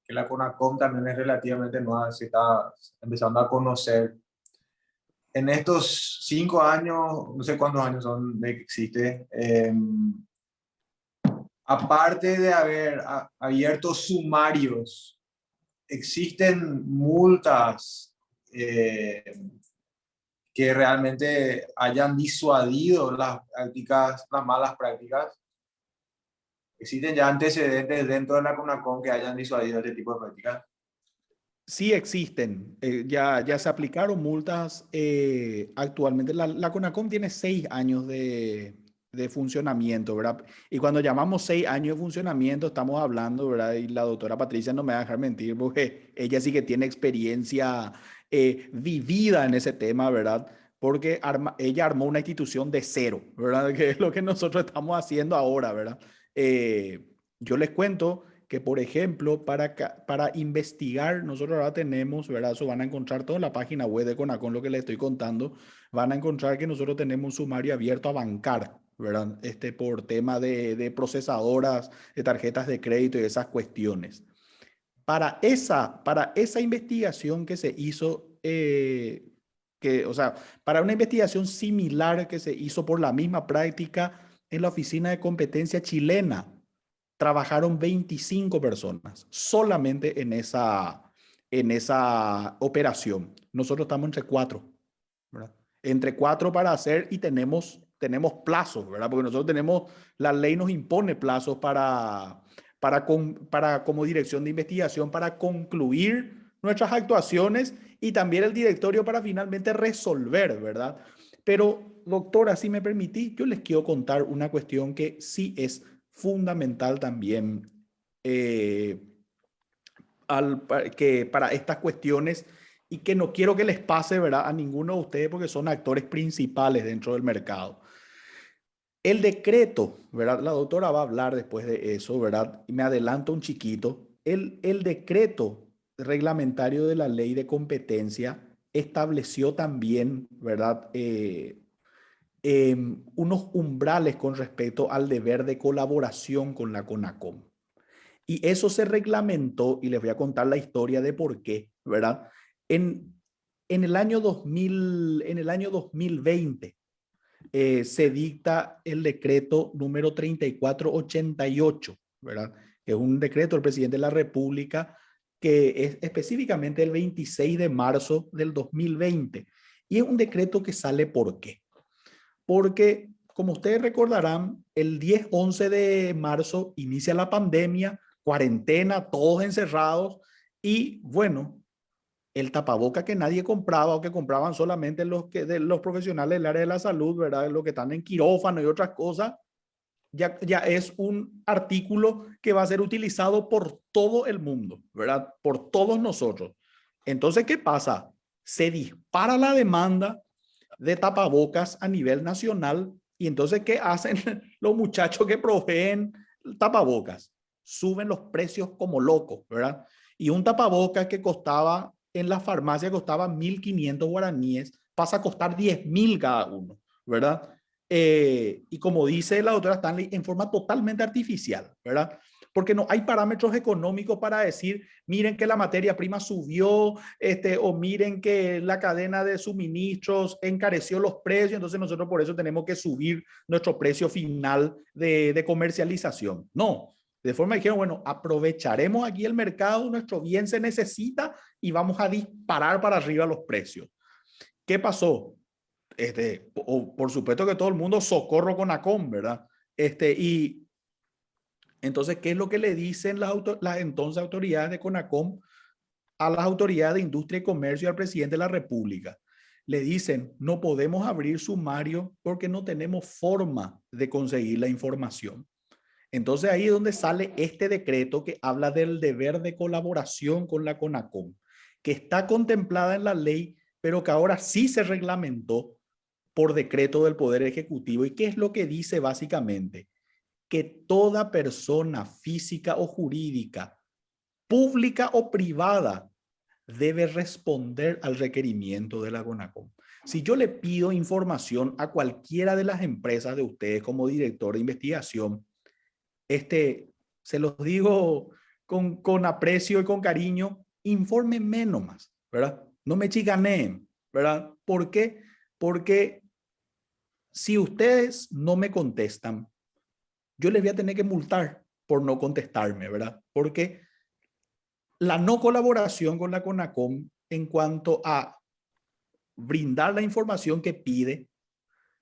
que la CONACOM también es relativamente nueva, se está empezando a conocer. En estos 5 años, no sé cuántos años son de que existe, aparte de haber abierto sumarios, existen multas que realmente hayan disuadido las prácticas, las malas prácticas. ¿Existen ya antecedentes dentro de la CONACOM que hayan disuadido este tipo de prácticas? Sí existen, ya se aplicaron multas actualmente. La CONACOM tiene 6 años de funcionamiento, ¿verdad? Y cuando llamamos 6 años de funcionamiento, estamos hablando, ¿verdad? Y la doctora Patricia no me va a dejar mentir, porque ella sí que tiene experiencia vivida en ese tema, ¿verdad? Porque ella armó una institución de cero, ¿verdad? Que es lo que nosotros estamos haciendo ahora, ¿verdad? Yo les cuento que, por ejemplo, para investigar, nosotros ahora tenemos, ¿verdad? Eso van a encontrar todo en la página web de CONACON, lo que les estoy contando, van a encontrar que nosotros tenemos un sumario abierto a bancar, ¿verdad? Por tema de procesadoras, de tarjetas de crédito y esas cuestiones. Para esa investigación que se hizo, o sea, para una investigación similar que se hizo por la misma práctica en la Oficina de Competencia chilena, trabajaron 25 personas solamente en esa operación. Nosotros estamos entre 4, ¿verdad? Entre 4 para hacer y tenemos plazos, ¿verdad? Porque nosotros la ley nos impone plazos como dirección de investigación para concluir nuestras actuaciones y también el directorio para finalmente resolver, ¿verdad? Pero, doctora, si me permitís, yo les quiero contar una cuestión que sí es fundamental también eh, que para estas cuestiones y que no quiero que les pase, ¿verdad?, a ninguno de ustedes porque son actores principales dentro del mercado. El decreto, ¿verdad? La doctora va a hablar después de eso, ¿verdad? Y me adelanto un chiquito. El decreto reglamentario de la ley de competencia estableció también, ¿verdad? Unos umbrales con respecto al deber de colaboración con la CONACOM. Y eso se reglamentó, y les voy a contar la historia de por qué, ¿verdad? En el año 2020 se dicta el decreto número 3488, ¿verdad? Que es un decreto del presidente de la República que es específicamente el 26 de marzo del 2020. Y es un decreto que sale ¿por qué? Porque, como ustedes recordarán, el 10-11 de marzo inicia la pandemia, cuarentena, todos encerrados, y bueno, el tapaboca que nadie compraba o que compraban solamente de los profesionales del área de la salud, ¿verdad? Los que están en quirófano y otras cosas, ya es un artículo que va a ser utilizado por todo el mundo, ¿verdad? Por todos nosotros. Entonces, ¿qué pasa? Se dispara la demanda de tapabocas a nivel nacional y entonces, ¿qué hacen los muchachos que proveen tapabocas? Suben los precios como locos, ¿verdad? Y un tapabocas que costaba en la farmacia costaba 1.500 guaraníes, pasa a costar 10.000 cada uno, ¿verdad? Y como dice la doctora Stanley, en forma totalmente artificial, ¿verdad? Porque no hay parámetros económicos para decir, miren que la materia prima subió, o miren que la cadena de suministros encareció los precios, entonces nosotros por eso tenemos que subir nuestro precio final de comercialización. No, de forma que dijeron, bueno, aprovecharemos aquí el mercado, nuestro bien se necesita y vamos a disparar para arriba los precios. ¿Qué pasó? Por supuesto que todo el mundo socorro con ACOM, ¿verdad? Y entonces, ¿qué es lo que le dicen las entonces autoridades de CONACOM a las autoridades de Industria y Comercio y al presidente de la República? Le dicen, no podemos abrir sumario porque no tenemos forma de conseguir la información. Entonces ahí es donde sale este decreto que habla del deber de colaboración con la CONACOM, que está contemplada en la ley, pero que ahora sí se reglamentó por decreto del Poder Ejecutivo. ¿Y qué es lo que dice básicamente? Que toda persona física o jurídica, pública o privada, debe responder al requerimiento de la CONACOM. Si yo le pido información a cualquiera de las empresas de ustedes como director de investigación, se los digo con aprecio y con cariño, infórmenme nomás, ¿verdad? No me chicaneen, ¿verdad? ¿Por qué? Porque si ustedes no me contestan, yo les voy a tener que multar por no contestarme, ¿verdad? Porque la no colaboración con la CONACOM en cuanto a brindar la información que pide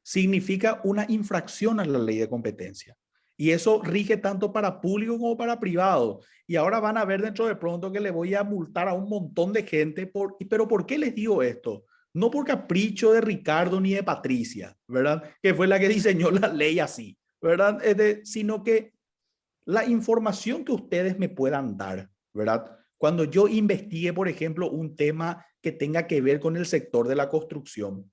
significa una infracción a la ley de competencia. Y eso rige tanto para público como para privado. Y ahora van a ver dentro de pronto que le voy a multar a un montón de gente. Pero ¿por qué les digo esto? No por capricho de Ricardo ni de Patricia, ¿verdad? Que fue la que diseñó la ley así, ¿verdad? Sino que la información que ustedes me puedan dar, ¿verdad? Cuando yo investigue, por ejemplo, un tema que tenga que ver con el sector de la construcción,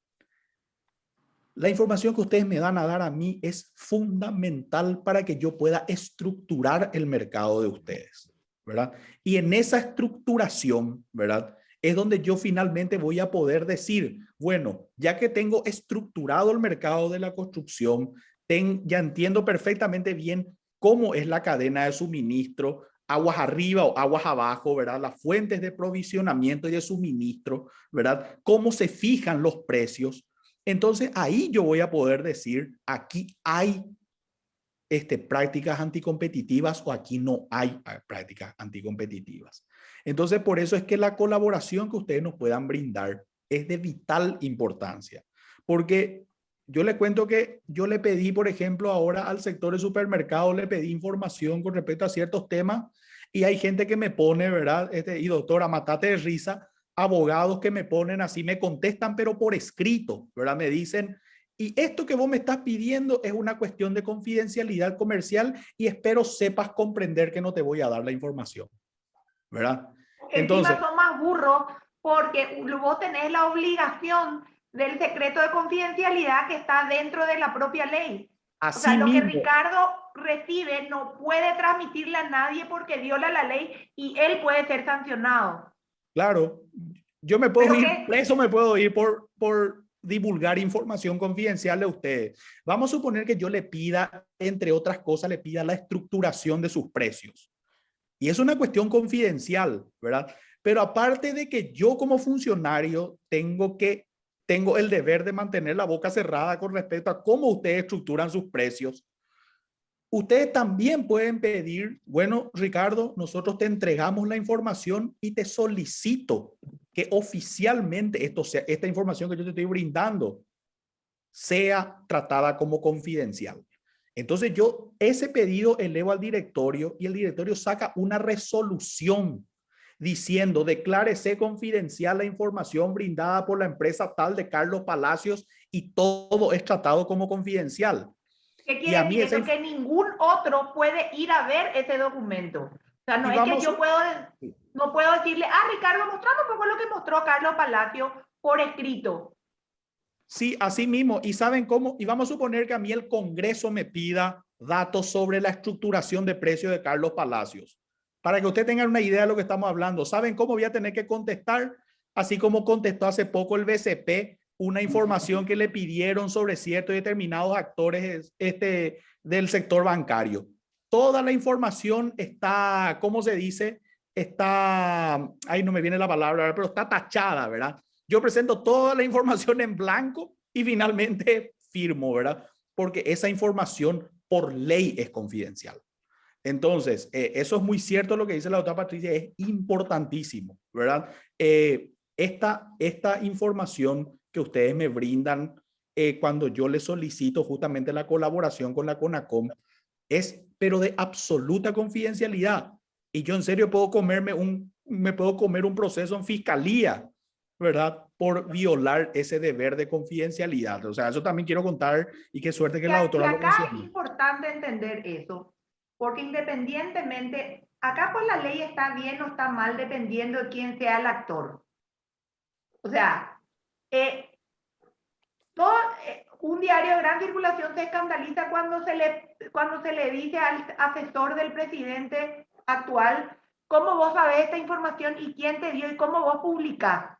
la información que ustedes me van a dar a mí es fundamental para que yo pueda estructurar el mercado de ustedes, ¿verdad? Y en esa estructuración, ¿verdad? Es donde yo finalmente voy a poder decir, bueno, ya que tengo estructurado el mercado de la construcción, ya entiendo perfectamente bien cómo es la cadena de suministro, aguas arriba o aguas abajo, ¿verdad? Las fuentes de provisionamiento y de suministro, ¿verdad? Cómo se fijan los precios. Entonces ahí yo voy a poder decir, aquí hay prácticas anticompetitivas o aquí no hay prácticas anticompetitivas. Entonces por eso es que la colaboración que ustedes nos puedan brindar es de vital importancia. Porque yo le cuento que yo le pedí, por ejemplo, ahora al sector de supermercados, le pedí información con respecto a ciertos temas y hay gente que me pone, ¿verdad? Y doctora, matate de risa, abogados que me ponen así, me contestan, pero por escrito, ¿verdad? Me dicen, y esto que vos me estás pidiendo es una cuestión de confidencialidad comercial y espero sepas comprender que no te voy a dar la información, ¿verdad? Entonces, encima son más burros porque vos tenés la obligación del secreto de confidencialidad que está dentro de la propia ley. Así o sea, lo mismo, que Ricardo recibe no puede transmitirle a nadie porque viola la ley y él puede ser sancionado. Claro, yo me puedo ir preso, me puedo ir por divulgar información confidencial de ustedes. Vamos a suponer que yo le pida, entre otras cosas, le pida la estructuración de sus precios. Y es una cuestión confidencial, ¿verdad? Pero aparte de que yo como funcionario tengo el deber de mantener la boca cerrada con respecto a cómo ustedes estructuran sus precios, ustedes también pueden pedir, bueno, Ricardo, nosotros te entregamos la información y te solicito que oficialmente esta información que yo te estoy brindando sea tratada como confidencial. Entonces yo ese pedido elevo al directorio y el directorio saca una resolución diciendo: declárese confidencial la información brindada por la empresa tal de Carlos Palacios y todo es tratado como confidencial. ¿Qué Y quiere a mí decir eso? Que ningún otro puede ir a ver ese documento. O sea, no es que yo no puedo decirle, Ricardo, mostrame un poco lo que mostró Carlos Palacio por escrito. Sí, así mismo. ¿Y saben cómo? Y vamos a suponer que a mí el Congreso me pida datos sobre la estructuración de precios de Carlos Palacios. Para que ustedes tengan una idea de lo que estamos hablando. ¿Saben cómo voy a tener que contestar? Así como contestó hace poco el BCP una información que le pidieron sobre ciertos y determinados actores del sector bancario. Toda la información está, ¿cómo se dice? Está, ahí no me viene la palabra, pero está tachada, ¿verdad? Yo presento toda la información en blanco y finalmente firmo, ¿verdad? Porque esa información por ley es confidencial. Entonces, eso es muy cierto lo que dice la doctora Patricia, es importantísimo, ¿verdad? Esta información que ustedes me brindan cuando yo les solicito justamente la colaboración con la CONACOM es, pero de absoluta confidencialidad. Y yo en serio me puedo comer un proceso en fiscalía, ¿verdad? Por violar ese deber de confidencialidad. O sea, eso también quiero contar y qué suerte que la doctora lo acá es mencionó. importante entender eso, porque independientemente, acá pues la ley está bien o está mal dependiendo de quién sea el actor. O sea, un diario de gran circulación se escandaliza cuando se le dice al asesor del presidente actual, ¿cómo vos sabés esta información y quién te dio y cómo vos publicás?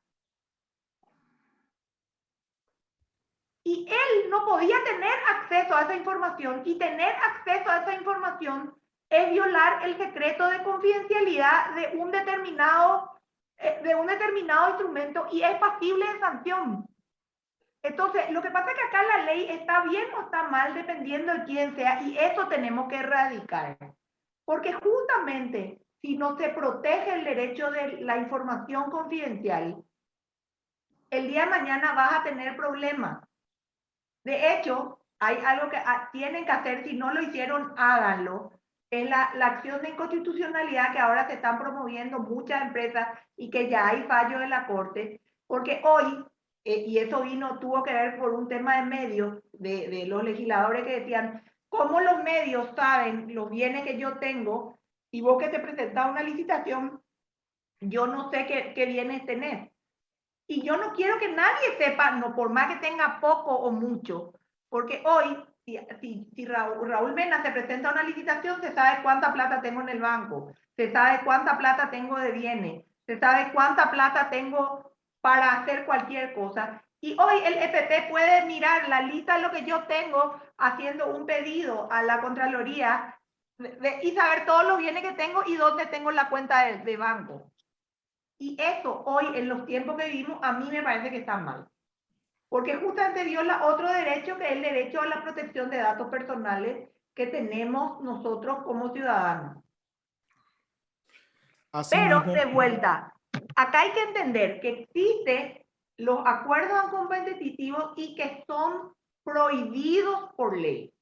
Y él no podía tener acceso a esa información, y tener acceso a esa información es violar el secreto de confidencialidad de un determinado instrumento y es pasible de sanción. Entonces, lo que pasa es que acá la ley está bien o está mal dependiendo de quién sea, y eso tenemos que erradicar. Porque justamente si no se protege el derecho de la información confidencial, el día de mañana vas a tener problemas. De hecho, hay algo que tienen que hacer, si no lo hicieron, háganlo. Es la acción de inconstitucionalidad que ahora se están promoviendo muchas empresas y que ya hay fallo de la Corte, porque hoy, y eso tuvo que ver por un tema de medios, de los legisladores que decían, ¿cómo los medios saben los bienes que yo tengo? Y vos que te presentás una licitación, yo no sé qué bienes tenés. Y yo no quiero que nadie sepa, no, por más que tenga poco o mucho, porque hoy, si Raúl Mena se presenta a una licitación, se sabe cuánta plata tengo en el banco, se sabe cuánta plata tengo de bienes, se sabe cuánta plata tengo para hacer cualquier cosa. Y hoy el EPP puede mirar la lista de lo que yo tengo haciendo un pedido a la Contraloría y saber todos los bienes que tengo y dónde tengo la cuenta de banco. Y eso hoy, en los tiempos que vivimos, a mí me parece que está mal. Porque justamente viola otro derecho, que es el derecho a la protección de datos personales que tenemos nosotros como ciudadanos. Así Pero, mismo, de vuelta, acá hay que entender que existen los acuerdos competitivos y que son prohibidos por ley.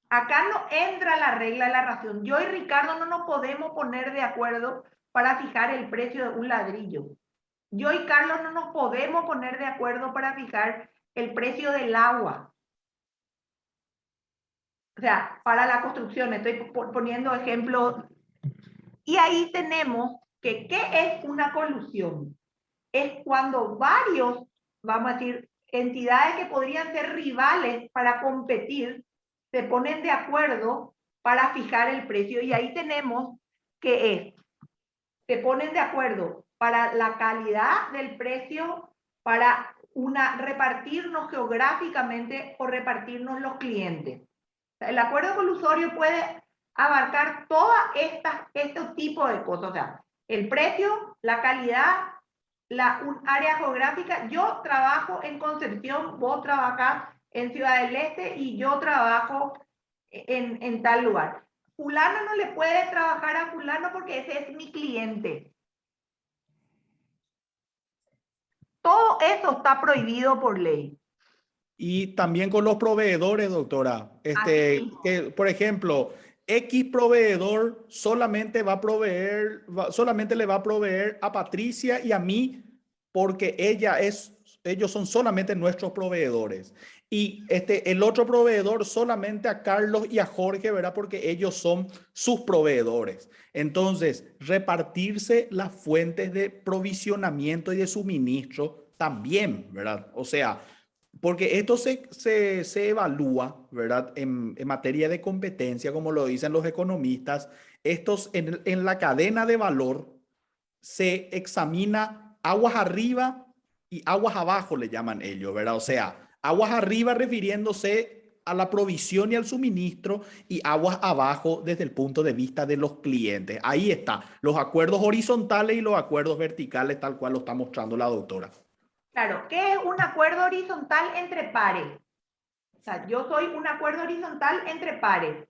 Acá no entra la regla de la ración. Yo y Ricardo no nos podemos poner de acuerdo para fijar el precio de un ladrillo. Yo y Carlos no nos podemos poner de acuerdo para fijar el precio del agua. O sea, para la construcción, estoy poniendo ejemplos. Y ahí tenemos que, ¿qué es una colusión? Es cuando varios, vamos a decir, entidades que podrían ser rivales para competir, se ponen de acuerdo para fijar el precio. Y ahí tenemos que se ponen de acuerdo para la calidad del precio, para repartirnos geográficamente o repartirnos los clientes. El acuerdo colusorio puede abarcar todas estos tipos de cosas. O sea, el precio, la calidad, un área geográfica. Yo trabajo en Concepción, vos trabajás en Ciudad del Este y yo trabajo en tal lugar. Fulano no le puede trabajar a fulano porque ese es mi cliente. Todo eso está prohibido por ley. Y también con los proveedores, doctora. Así mismo. Que, por ejemplo, X proveedor solamente va a proveer, solamente le va a proveer a Patricia y a mí porque ellos son solamente nuestros proveedores. Y el otro proveedor solamente a Carlos y a Jorge, ¿verdad? Porque ellos son sus proveedores. Entonces, repartirse las fuentes de provisionamiento y de suministro también, ¿verdad? O sea, porque esto se evalúa, ¿verdad? En materia de competencia, como lo dicen los economistas, estos en la cadena de valor se examina aguas arriba y aguas abajo, le llaman ellos, ¿verdad? O sea, aguas arriba refiriéndose a la provisión y al suministro y aguas abajo desde el punto de vista de los clientes. Ahí está, los acuerdos horizontales y los acuerdos verticales, tal cual lo está mostrando la doctora. Claro, ¿qué es un acuerdo horizontal entre pares? O sea, yo soy un acuerdo horizontal entre pares.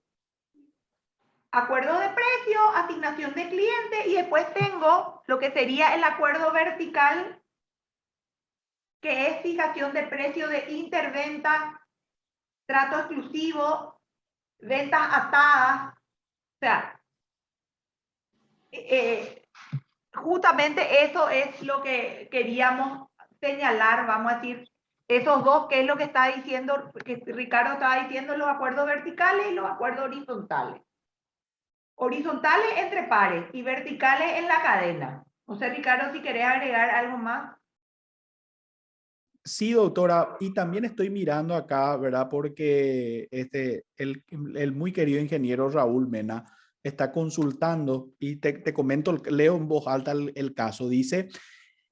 Acuerdo de precio, asignación de cliente y después tengo lo que sería el acuerdo vertical, que es fijación de precio de interventa, trato exclusivo, ventas atadas. O sea, justamente eso es lo que queríamos señalar, vamos a decir, esos dos, que es lo que está diciendo, que Ricardo estaba diciendo, los acuerdos verticales y los acuerdos horizontales. Horizontales entre pares y verticales en la cadena. O sea, Ricardo, si querés agregar algo más. Sí, doctora, y también estoy mirando acá, ¿verdad? Porque el muy querido ingeniero Raúl Mena está consultando y te comento, leo en voz alta el caso. Dice,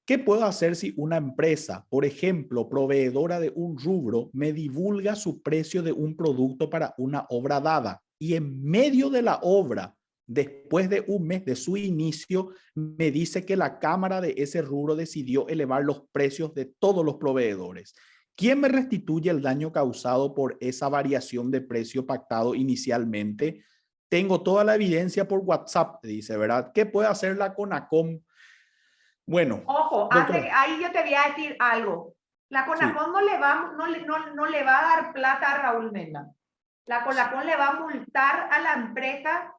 ¿qué puedo hacer si una empresa, por ejemplo, proveedora de un rubro, me divulga su precio de un producto para una obra dada y en medio de la obra, después de un mes de su inicio, me dice que la cámara de ese rubro decidió elevar los precios de todos los proveedores? ¿Quién me restituye el daño causado por esa variación de precio pactado inicialmente? Tengo toda la evidencia por WhatsApp, dice, ¿verdad? ¿Qué puede hacer la CONACOM? Bueno, Ojo, doctora, ahí yo te voy a decir algo. La sí, CONACON no le va a dar plata a Raúl Mena. La CONACON le va a multar a la empresa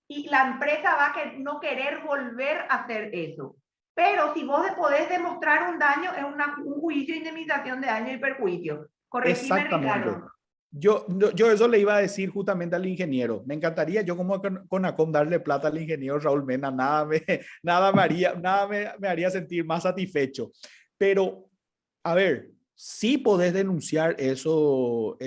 y la empresa va a no querer volver a hacer eso. Pero si vos podés demostrar un daño, es un juicio de indemnización de daño y perjuicio. Corregime, exactamente. Ricardo. Yo eso le iba a decir justamente al ingeniero. Me encantaría yo como CONACOM darle plata al ingeniero Raúl Mena, nada me haría sentir más satisfecho. Pero, a ver, si podés denunciar eso,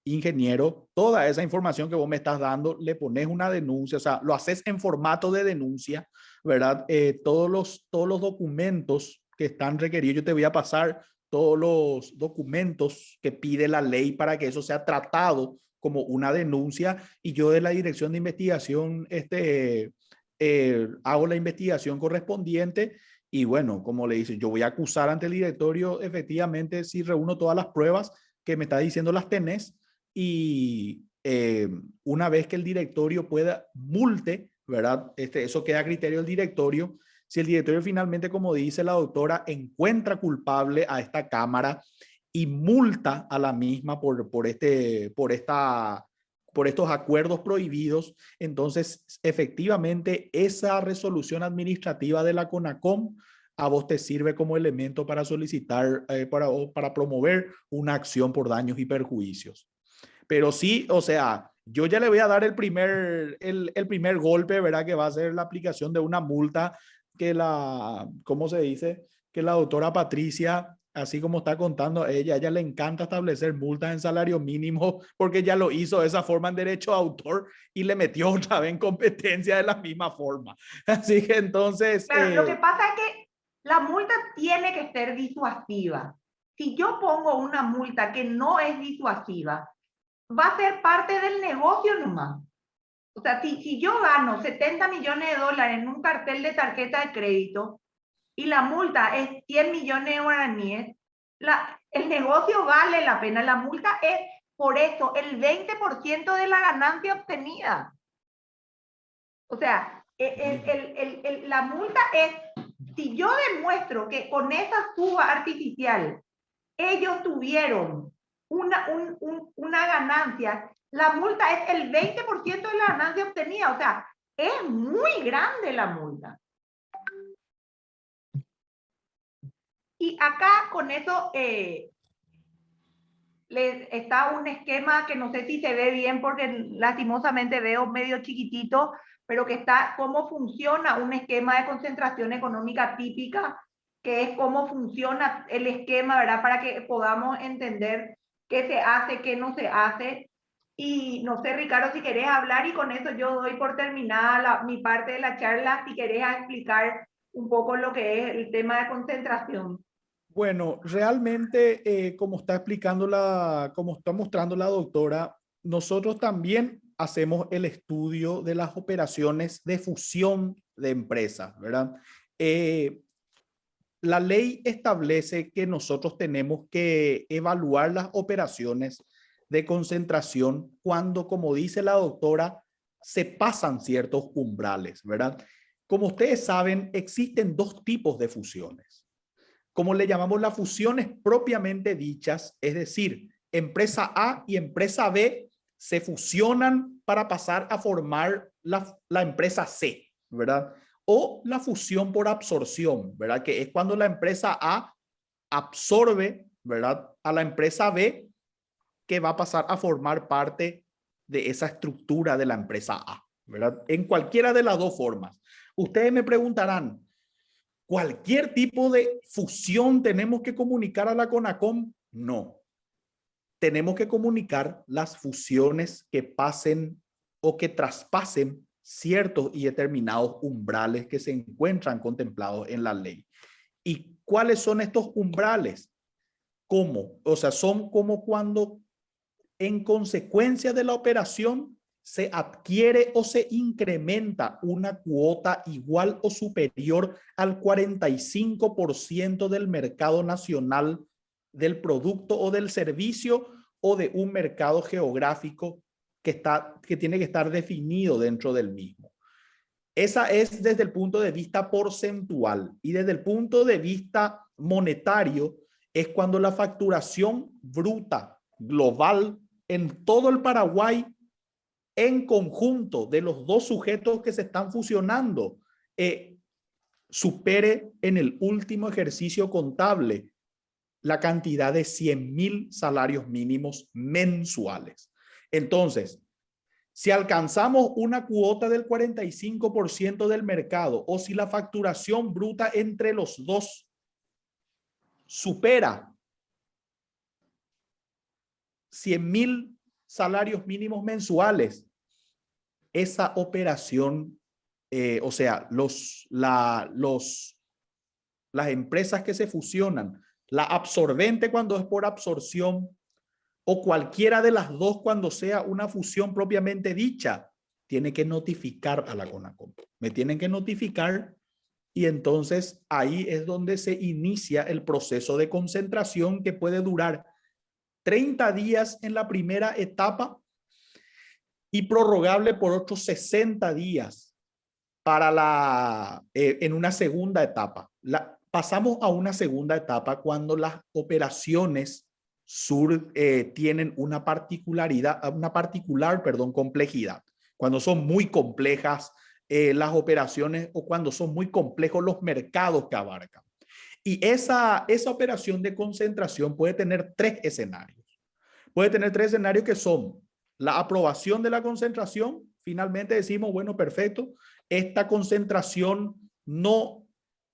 ingeniero, toda esa información que vos me estás dando, le pones una denuncia, o sea, lo haces en formato de denuncia, ¿verdad? Todos los documentos que están requeridos, yo te voy a pasar todos los documentos que pide la ley para que eso sea tratado como una denuncia y yo de la dirección de investigación hago la investigación correspondiente y bueno, como le dice, yo voy a acusar ante el directorio efectivamente si reúno todas las pruebas que me está diciendo las tenés y una vez que el directorio pueda multe, ¿verdad? Eso queda a criterio del directorio. Si el directorio finalmente, como dice la doctora, encuentra culpable a esta Cámara y multa a la misma por estos acuerdos prohibidos, entonces efectivamente esa resolución administrativa de la CONACOM a vos te sirve como elemento para solicitar, para promover una acción por daños y perjuicios. Pero sí, o sea, yo ya le voy a dar el primer golpe, ¿verdad? Que va a ser la aplicación de una multa que ¿cómo se dice? Que la doctora Patricia, así como está contando ella le encanta establecer multas en salario mínimo porque ya lo hizo de esa forma en derecho de autor y le metió otra vez en competencia de la misma forma. Así que entonces... Claro, lo que pasa es que la multa tiene que ser disuasiva. Si yo pongo una multa que no es disuasiva, va a ser parte del negocio nomás. O sea, si yo gano 70 millones de dólares en un cartel de tarjeta de crédito y la multa es 100 millones de guaraníes, el negocio vale la pena. La multa es, por eso, el 20% de la ganancia obtenida. O sea, la multa es, si yo demuestro que con esa suba artificial ellos tuvieron una ganancia, la multa es el 20% de la ganancia obtenida. O sea, es muy grande la multa. Y acá con eso está un esquema que no sé si se ve bien porque lastimosamente veo medio chiquitito, pero que está cómo funciona un esquema de concentración económica típica, que es cómo funciona el esquema, ¿verdad? Para que podamos entender qué se hace, qué no se hace. Y no sé, Ricardo, si querés hablar, y con eso yo doy por terminada mi parte de la charla, si querés explicar un poco lo que es el tema de concentración. Bueno, realmente, como está explicando como está mostrando la doctora, nosotros también hacemos el estudio de las operaciones de fusión de empresas, ¿verdad? La ley establece que nosotros tenemos que evaluar las operaciones de concentración cuando, como dice la doctora, se pasan ciertos umbrales, ¿verdad? Como ustedes saben, existen dos tipos de fusiones. Como le llamamos las fusiones propiamente dichas, es decir, empresa A y empresa B se fusionan para pasar a formar la empresa C, ¿verdad? O la fusión por absorción, ¿verdad? Que es cuando la empresa A absorbe, ¿verdad?, a la empresa B, que va a pasar a formar parte de esa estructura de la empresa A, ¿verdad? En cualquiera de las dos formas. Ustedes me preguntarán, ¿cualquier tipo de fusión tenemos que comunicar a la CONACOM? No. Tenemos que comunicar las fusiones que pasen o que traspasen ciertos y determinados umbrales que se encuentran contemplados en la ley. ¿Y cuáles son estos umbrales? ¿Cómo? O sea, son como cuando en consecuencia de la operación se adquiere o se incrementa una cuota igual o superior al 45% del mercado nacional del producto o del servicio o de un mercado geográfico que tiene que estar definido dentro del mismo. Esa es desde el punto de vista porcentual, y desde el punto de vista monetario es cuando la facturación bruta global en todo el Paraguay en conjunto de los dos sujetos que se están fusionando supere en el último ejercicio contable la cantidad de 100.000 salarios mínimos mensuales. Entonces, si alcanzamos una cuota del 45% del mercado, o si la facturación bruta entre los dos supera 100.000 salarios mínimos mensuales, esa operación, o sea, las empresas que se fusionan, la absorbente cuando es por absorción, o cualquiera de las dos cuando sea una fusión propiamente dicha, tiene que notificar a la CONACOM. Me tienen que notificar, y entonces ahí es donde se inicia el proceso de concentración, que puede durar 30 días en la primera etapa y prorrogable por otros 60 días en una segunda etapa. Pasamos a una segunda etapa cuando las operaciones tienen una particular complejidad. Cuando son muy complejas las operaciones, o cuando son muy complejos los mercados que abarcan. Y esa operación de concentración puede tener tres escenarios. Puede tener tres escenarios, que son la aprobación de la concentración. Finalmente decimos, bueno, perfecto, esta concentración no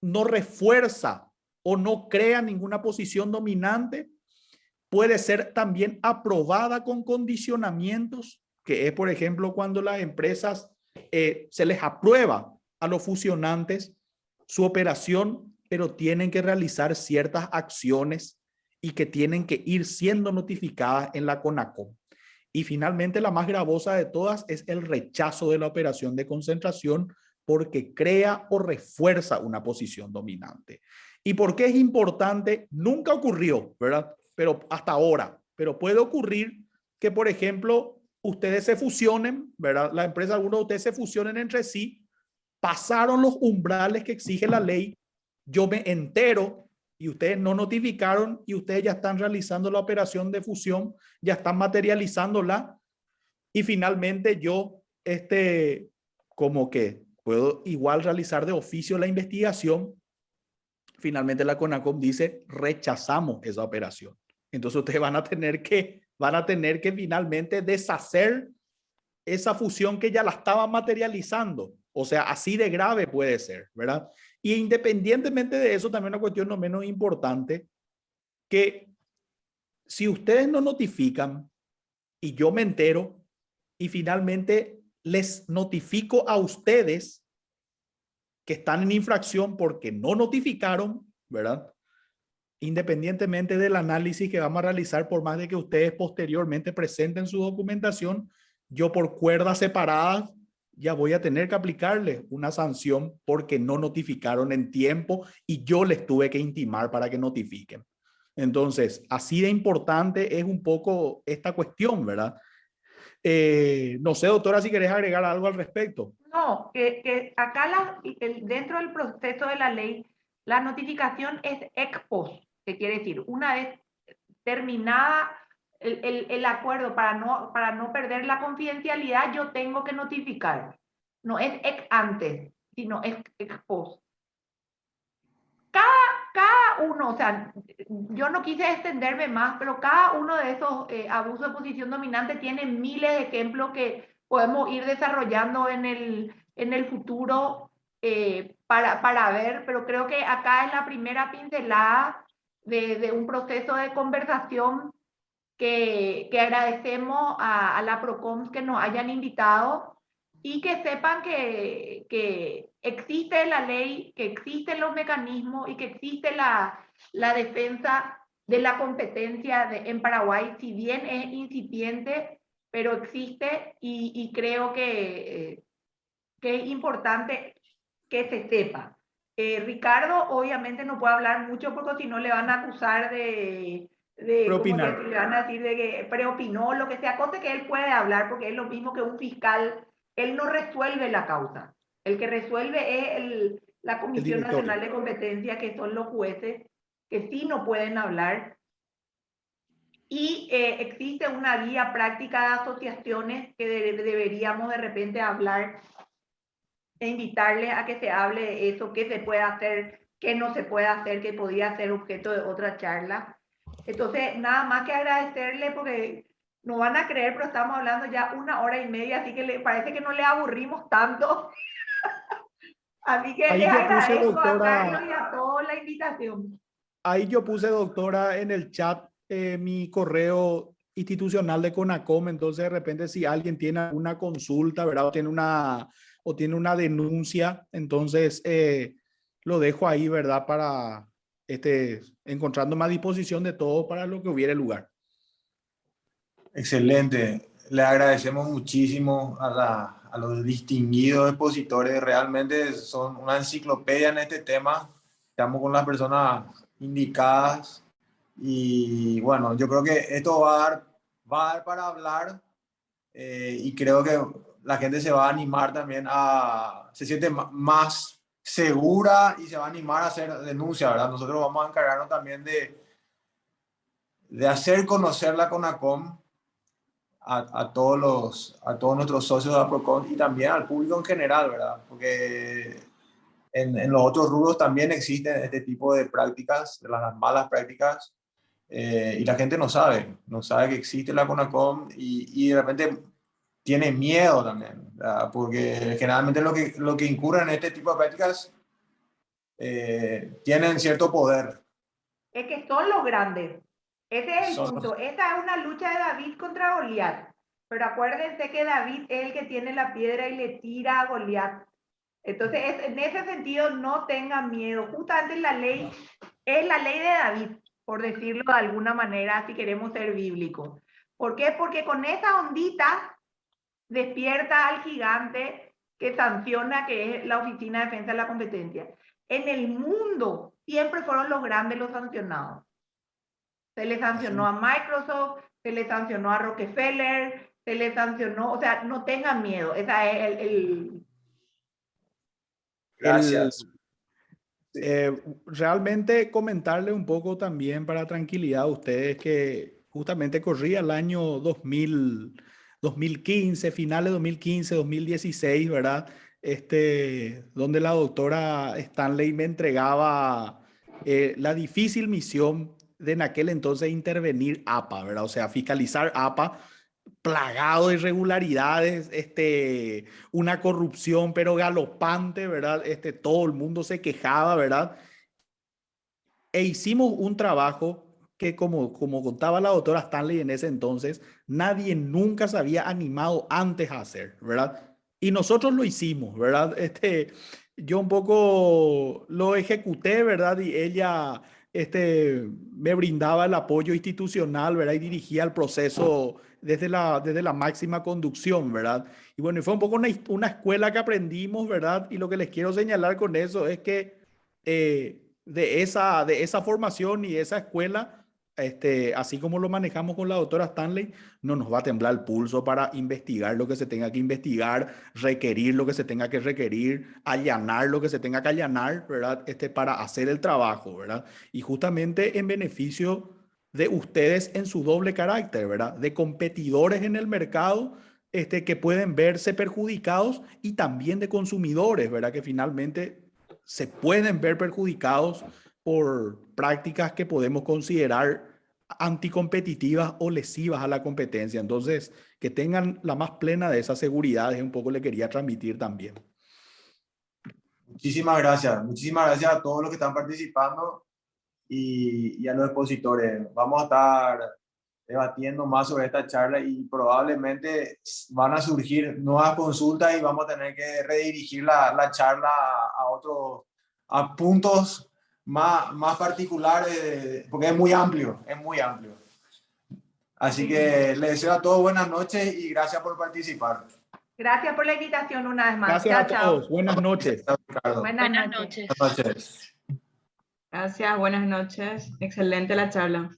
refuerza o no crea ninguna posición dominante. Puede ser también aprobada con condicionamientos, que es, por ejemplo, cuando las empresas se les aprueba a los fusionantes su operación, pero tienen que realizar ciertas acciones y que tienen que ir siendo notificadas en la CONACOM. Y finalmente, la más gravosa de todas es el rechazo de la operación de concentración porque crea o refuerza una posición dominante. ¿Y por qué es importante? Nunca ocurrió, ¿verdad? Pero hasta ahora, pero puede ocurrir que, por ejemplo, ustedes se fusionen, ¿verdad? La empresa, algunos de ustedes se fusionen entre sí, pasaron los umbrales que exige la ley, yo me entero y ustedes no notificaron y ustedes ya están realizando la operación de fusión, ya están materializándola y finalmente yo, como que puedo igual realizar de oficio la investigación. Finalmente la CONACOM dice, rechazamos esa operación. Entonces ustedes van a tener que finalmente deshacer esa fusión que ya la estaba materializando. O sea, así de grave puede ser, ¿verdad? Y independientemente de eso, también una cuestión no menos importante, que si ustedes no notifican y yo me entero y finalmente les notifico a ustedes que están en infracción porque no notificaron, ¿verdad? Independientemente del análisis que vamos a realizar, por más de que ustedes posteriormente presenten su documentación, yo por cuerdas separadas ya voy a tener que aplicarle una sanción porque no notificaron en tiempo y yo les tuve que intimar para que notifiquen. Entonces, así de importante es un poco esta cuestión, ¿verdad? No sé, doctora, si querés agregar algo al respecto. No, que acá dentro del proceso de la ley, la notificación es ex post, que quiere decir, una vez terminada el acuerdo para no perder la confidencialidad, yo tengo que notificar. No es ex ante, sino es ex post. Cada uno, o sea, yo no quise extenderme más, pero cada uno de esos abusos de posición dominante tiene miles de ejemplos que podemos ir desarrollando en el futuro para ver, pero creo que acá es la primera pincelada de un proceso de conversación que agradecemos a la PROCONS que nos hayan invitado y que sepan que existe la ley, que existen los mecanismos y que existe la defensa de la competencia en Paraguay, si bien es incipiente, pero existe y creo que es importante que se sepa. Ricardo obviamente no puede hablar mucho porque si no le van a acusar de como que le van a decir de que preopinó, lo que sea, cosa que él puede hablar porque es lo mismo que un fiscal, él no resuelve la causa. El que resuelve es la Comisión Nacional de Competencia, que son los jueces, que sí no pueden hablar. Y existe una guía práctica de asociaciones que deberíamos de repente hablar e invitarle a que se hable de eso, qué se puede hacer, qué no se puede hacer, que podría ser objeto de otra charla. Entonces, nada más que agradecerle porque no van a creer, pero estamos hablando ya 1 hora y media, así que le parece que no le aburrimos tanto. Así que Ahí les yo puse, agradezco doctora, a Carlos y a todos la invitación. ahí yo puse, doctora, en el chat mi correo institucional de CONACOM, entonces de repente si alguien tiene alguna consulta, ¿verdad? O tiene una denuncia, entonces lo dejo ahí, ¿verdad? Para encontrándome a disposición de todos para lo que hubiere lugar. Excelente. Le agradecemos muchísimo a los distinguidos expositores. Realmente son una enciclopedia en este tema. Estamos con las personas indicadas. Y bueno, yo creo que esto va a dar para hablar y creo que la gente se va a animar también se siente más segura y se va a animar a hacer denuncia, ¿verdad? Nosotros vamos a encargarnos también de hacer conocer la CONACOM a todos nuestros socios de APROCON y también al público en general, ¿verdad? Porque en los otros rubros también existen este tipo de prácticas, de las malas prácticas, y la gente no sabe que existe la CONACOM y de repente tiene miedo también, ¿verdad? Porque generalmente lo que incurren en este tipo de prácticas tienen cierto poder. Es que son los grandes. Ese es el punto. Esa es una lucha de David contra Goliat. Pero acuérdense que David es el que tiene la piedra y le tira a Goliat. Entonces, en ese sentido, no tengan miedo. Justamente la ley es la ley de David, por decirlo de alguna manera, si queremos ser bíblicos. ¿Por qué? Porque con esa ondita despierta al gigante que sanciona, que es la Oficina de Defensa de la Competencia. En el mundo siempre fueron los grandes los sancionados. Se le sancionó a Microsoft, se le sancionó a Rockefeller, se le sancionó, o sea, no tengan miedo. Esa es Gracias. Realmente comentarle un poco también para tranquilidad a ustedes que justamente corría el año 2015, finales de 2015, 2016, ¿verdad? Donde la doctora Stanley me entregaba la difícil misión de en aquel entonces intervenir APA, ¿verdad? O sea, fiscalizar APA plagado de irregularidades, una corrupción pero galopante, ¿verdad? Todo el mundo se quejaba, ¿verdad? E hicimos un trabajo que como contaba la doctora Stanley en ese entonces, nadie nunca se había animado antes a hacer, ¿verdad? Y nosotros lo hicimos, ¿verdad? Yo un poco lo ejecuté, ¿verdad? Y ella me brindaba el apoyo institucional, ¿verdad? Y dirigía el proceso desde la máxima conducción, ¿verdad? Y bueno, y fue un poco una escuela que aprendimos, ¿verdad? Y lo que les quiero señalar con eso es que de esa formación y esa escuela, así como lo manejamos con la doctora Stanley, no nos va a temblar el pulso para investigar lo que se tenga que investigar, requerir lo que se tenga que requerir, allanar lo que se tenga que allanar, ¿verdad? Para hacer el trabajo, ¿verdad? Y justamente en beneficio de ustedes en su doble carácter, ¿verdad? De competidores en el mercado, que pueden verse perjudicados y también de consumidores, ¿verdad? Que finalmente se pueden ver perjudicados por prácticas que podemos considerar anticompetitivas o lesivas a la competencia. Entonces, que tengan la más plena de esas seguridades, un poco le quería transmitir también. Muchísimas gracias a todos los que están participando y a los expositores. Vamos a estar debatiendo más sobre esta charla y probablemente van a surgir nuevas consultas y vamos a tener que redirigir la charla a puntos más particulares, porque es muy amplio, es muy amplio. Así que les deseo a todos buenas noches y gracias por participar. Gracias por la invitación una vez más. Gracias Chao, a todos. chao. Buenas noches. Buenas noches. Buenas noches. Gracias, buenas noches. Excelente la charla.